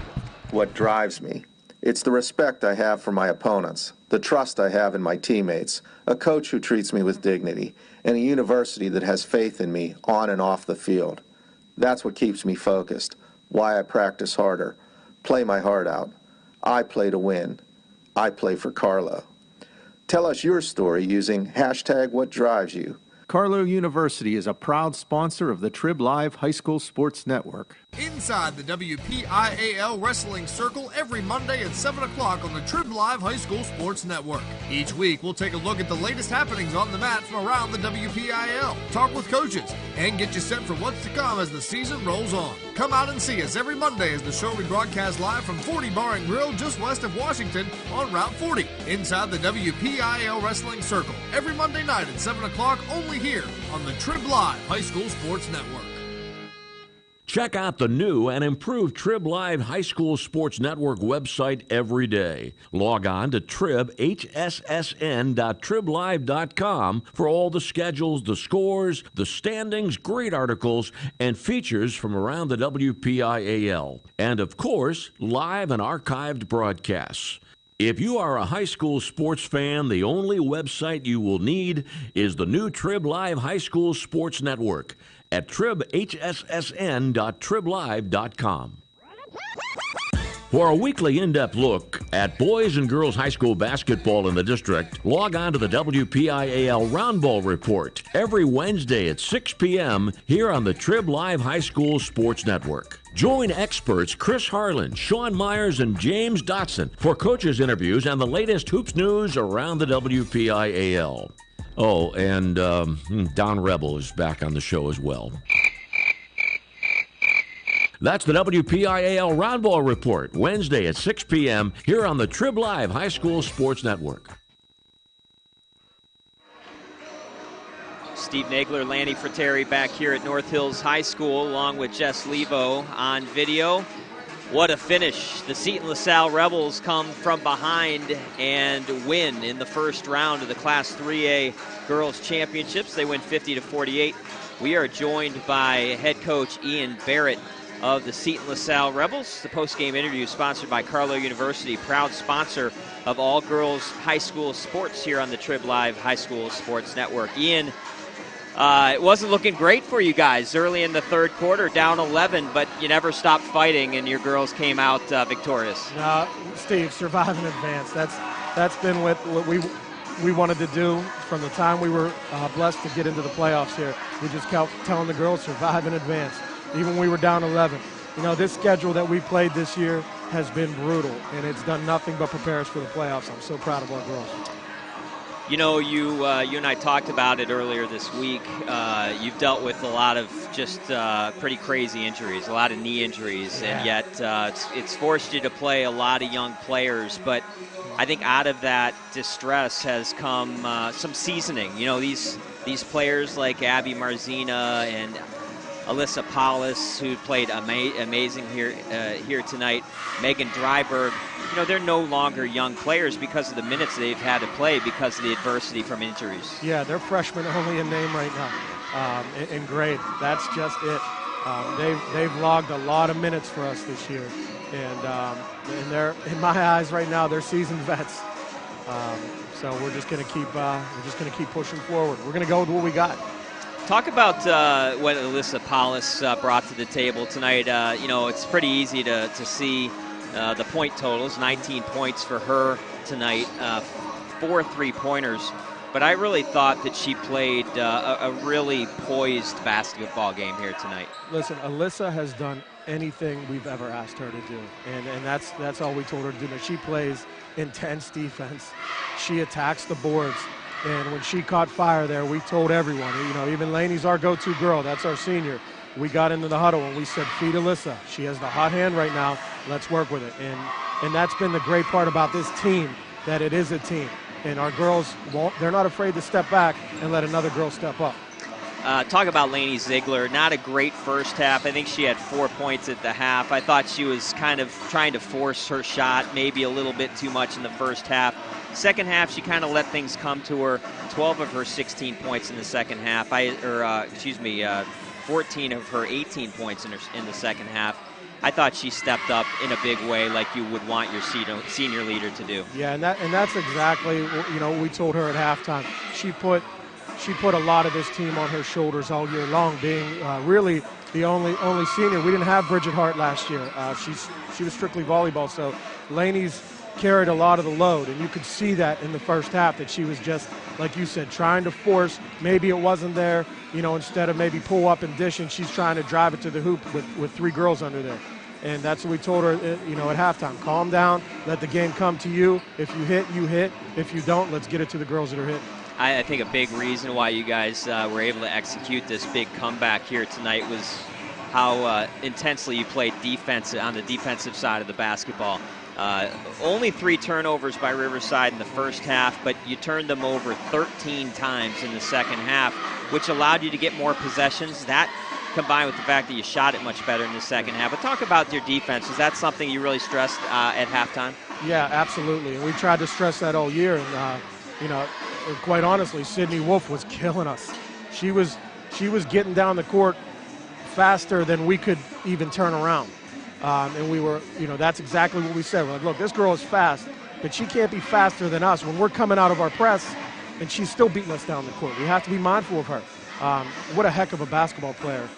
what drives me. It's the respect I have for my opponents, the trust I have in my teammates, a coach who treats me with dignity, and a university that has faith in me on and off the field. That's what keeps me focused, why I practice harder, play my heart out. I play to win. I play for Carlo. Tell us your story using #WhatDriveYou. Carlo University is a proud sponsor of the Trib Live High School Sports Network. Inside the WPIAL Wrestling Circle every Monday at 7 o'clock on the Trib Live High School Sports Network. Each week, we'll take a look at the latest happenings on the mat from around the WPIAL, talk with coaches, and get you set for what's to come as the season rolls on. Come out and see us every Monday as the show rebroadcasts live from 40 Bar and Grill just west of Washington on Route 40. Inside the WPIAL Wrestling Circle every Monday night at 7 o'clock only here on the Trib Live High School Sports Network. Check out the new and improved Trib Live High School Sports Network website every day. Log on to tribhssn.triblive.com for all the schedules, the scores, the standings, great articles, and features from around the WPIAL. And of course, live and archived broadcasts. If you are a high school sports fan, the only website you will need is the new Trib Live High School Sports Network at tribhssn.triblive.com. For a weekly in-depth look at boys and girls high school basketball in the district, log on to the WPIAL Roundball Report every Wednesday at 6 p.m. here on the Trib Live High School Sports Network. Join experts Chris Harlan, Sean Myers, and James Dotson for coaches' interviews and the latest hoops news around the WPIAL. Oh, and Don Rebel is back on the show as well. That's the WPIAL Roundball Report, Wednesday at 6 p.m. here on the Trib Live High School Sports Network. Steve Nagler, Lanny Frattare back here at North Hills High School along with Jess Levo on video. What a finish. The Seton-LaSalle Rebels come from behind and win in the first round of the Class 3A Girls Championships. They win 50-48. We are joined by head coach Ian Barrett of the Seton-LaSalle Rebels. The post-game interview sponsored by Carlow University, proud sponsor of all girls high school sports here on the Trib Live High School Sports Network. Ian, it wasn't looking great for you guys early in the third quarter, down 11, but you never stopped fighting, and your girls came out victorious. Steve, survive in advance. That's been what we wanted to do from the time we were blessed to get into the playoffs here. We just kept telling the girls, survive in advance, even when we were down 11. You know, this schedule that we played this year has been brutal, and it's done nothing but prepare us for the playoffs. I'm so proud of our girls. You know, you and I talked about it earlier this week. You've dealt with a lot of just pretty crazy injuries, a lot of knee injuries, and yet it's forced you to play a lot of young players. But I think out of that distress has come some seasoning. You know, these players like Abby Marzina and Alyssa Paulus, who played amazing here tonight, Megan Dryberg. You know, they're no longer young players because of the minutes they've had to play because of the adversity from injuries. Yeah, they're freshmen only in name right now, in grade. That's just it. They've logged a lot of minutes for us this year, and they're, in my eyes right now, they're seasoned vets. So we're just going to keep pushing forward. We're going to go with what we got. Talk about what Alyssa Paulus brought to the table tonight. You know, it's pretty easy to see the point totals. 19 points for her tonight, 4 3-pointers. But I really thought that she played a really poised basketball game here tonight. Listen, Alyssa has done anything we've ever asked her to do, and that's all we told her to do. She plays intense defense. She attacks the boards. And when she caught fire there, we told everyone, you know, even Laney's our go-to girl. That's our senior. We got into the huddle and we said, feed Alyssa. She has the hot hand right now. Let's work with it. And that's been the great part about this team, that it is a team. And our girls, they're not afraid to step back and let another girl step up. Talk about Laney Ziegler. Not a great first half. I think she had 4 points at the half. I thought she was kind of trying to force her shot, maybe a little bit too much in the first half. Second half, she kind of let things come to her. 12 of her 16 points in the second half. 14 of her 18 points in the second half. I thought she stepped up in a big way, like you would want your senior leader to do. Yeah, and that's exactly, you know, we told her at halftime. She put a lot of this team on her shoulders all year long, being really the only senior. We didn't have Bridget Hart last year. She was strictly volleyball, so Laney's carried a lot of the load, and you could see that in the first half, that she was just, like you said, trying to force. Maybe it wasn't there, you know, instead of maybe pull up and dish, and she's trying to drive it to the hoop with 3 girls under there. And that's what we told her, you know, at halftime. Calm down, let the game come to you. If you hit, you hit. If you don't, let's get it to the girls that are hitting. I think a big reason why you guys were able to execute this big comeback here tonight was how intensely you played defense on the defensive side of the basketball. Only 3 turnovers by Riverside in the first half, but you turned them over 13 times in the second half, which allowed you to get more possessions. That combined with the fact that you shot it much better in the second half. But talk about your defense. Is that something you really stressed at halftime? Yeah, absolutely. And we tried to stress that all year. And, quite honestly, Sydney Wolf was killing us. She was getting down the court faster than we could even turn around. And we were, that's exactly what we said. We're like, look, this girl is fast, but she can't be faster than us when we're coming out of our press and she's still beating us down the court. We have to be mindful of her. What a heck of a basketball player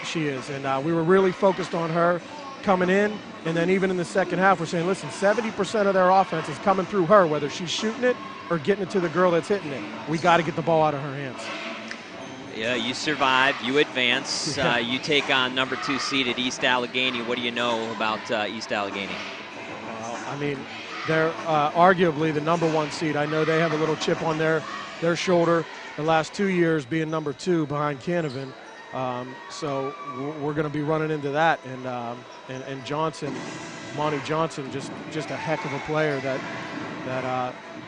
she is. And we were really focused on her coming in. And then even in the second half, we're saying, listen, 70% of their offense is coming through her, whether she's shooting it or getting it to the girl that's hitting it. We got to get the ball out of her hands. Yeah, you survive, you advance, you take on number 2 seeded East Allegheny. What do you know about East Allegheny? I mean, they're arguably the number 1 seed. I know they have a little chip on their shoulder the last 2 years being number 2 behind Canevin. So we're going to be running into that. And Johnson, Monty Johnson, just a heck of a player that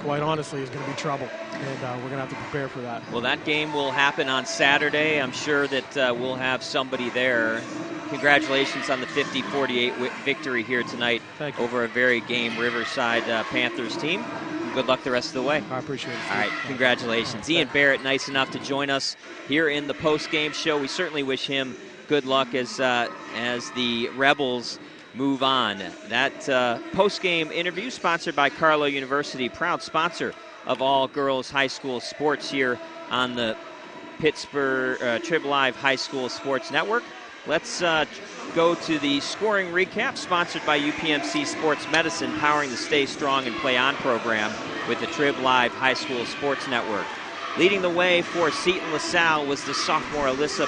quite honestly is going to be trouble. And we're going to have to prepare for that. Well, that game will happen on Saturday. I'm sure that we'll have somebody there. Congratulations on the 50-48 victory here tonight over a very game Riverside Panthers team. Good luck the rest of the way. I appreciate it. All right, congratulations. Ian Barrett, nice enough to join us here in the post-game show. We certainly wish him good luck as the Rebels move on. That post-game interview sponsored by Carlow University, proud sponsor of all girls high school sports here on the Pittsburgh Trib Live High School Sports Network. Let's go to the scoring recap sponsored by UPMC Sports Medicine, powering the Stay Strong and Play On program with the Trib Live High School Sports Network. Leading the way for Seton-LaSalle was the sophomore Alyssa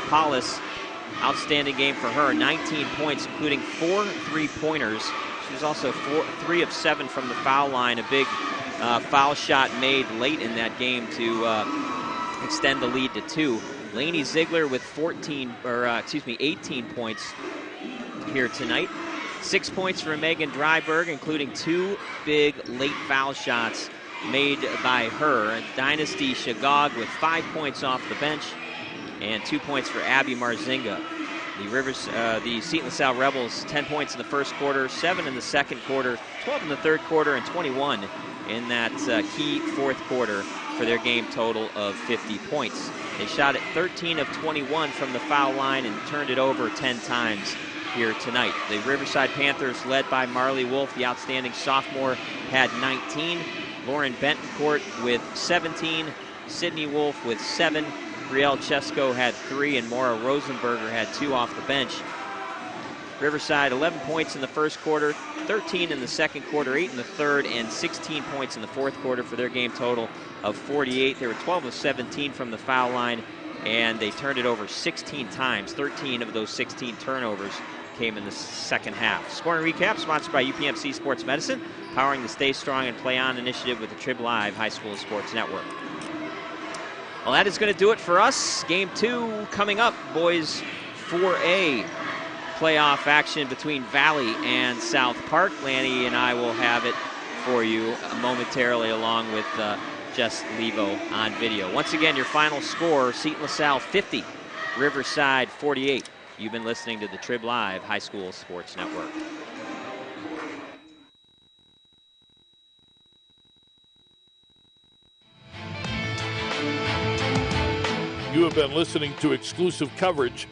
Paulus. Outstanding game for her, 19 points, including 4 3-pointers. She was also 3 of 7 from the foul line. A big foul shot made late in that game to extend the lead to 2. Laney Ziegler with 18 points here tonight. 6 points for Megan Dryberg, including 2 big late foul shots made by her. Dynasty Shagog with 5 points off the bench and 2 points for Abby Marzinga. The Seton-LaSalle Rebels, 10 points in the first quarter, 7 in the second quarter, 12 in the third quarter, and 21 in that key fourth quarter for their game total of 50 points. They shot at 13 of 21 from the foul line and turned it over 10 times here tonight. The Riverside Panthers, led by Marley Wolf, the outstanding sophomore, had 19. Lauren Bentoncourt with 17. Sydney Wolf with 7. Brielle Chesko had 3, and Maura Rosenberger had 2 off the bench. Riverside, 11 points in the first quarter, 13 in the second quarter, 8 in the third, and 16 points in the fourth quarter for their game total of 48. They were 12 of 17 from the foul line, and they turned it over 16 times. 13 of those 16 turnovers came in the second half. Scoring recap sponsored by UPMC Sports Medicine, powering the Stay Strong and Play On initiative with the Trib Live High School Sports Network. Well, that is going to do it for us. Game 2 coming up. Boys 4A playoff action between Valley and South Park. Lanny and I will have it for you momentarily, along with Jess Levo on video. Once again, your final score, Seton-LaSalle 50, Riverside 48. You've been listening to the Trib Live High School Sports Network. You have been listening to exclusive coverage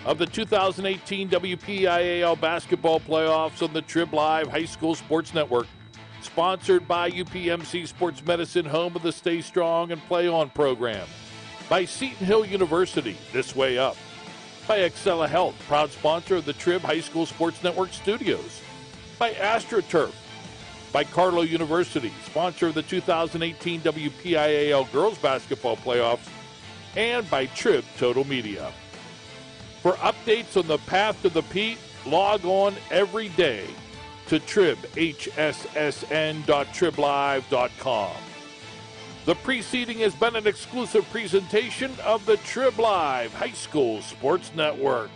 of the 2018 WPIAL basketball playoffs on the Trib Live High School Sports Network, sponsored by UPMC Sports Medicine, home of the Stay Strong and Play On program, by Seton Hill University, This Way Up, by Excella Health, proud sponsor of the Trib High School Sports Network studios, by AstroTurf, by Carlow University, sponsor of the 2018 WPIAL girls basketball playoffs, and by Trib Total Media. For updates on the path to the Pete, log on every day to tribhssn.triblive.com. The preceding has been an exclusive presentation of the Trib Live High School Sports Network.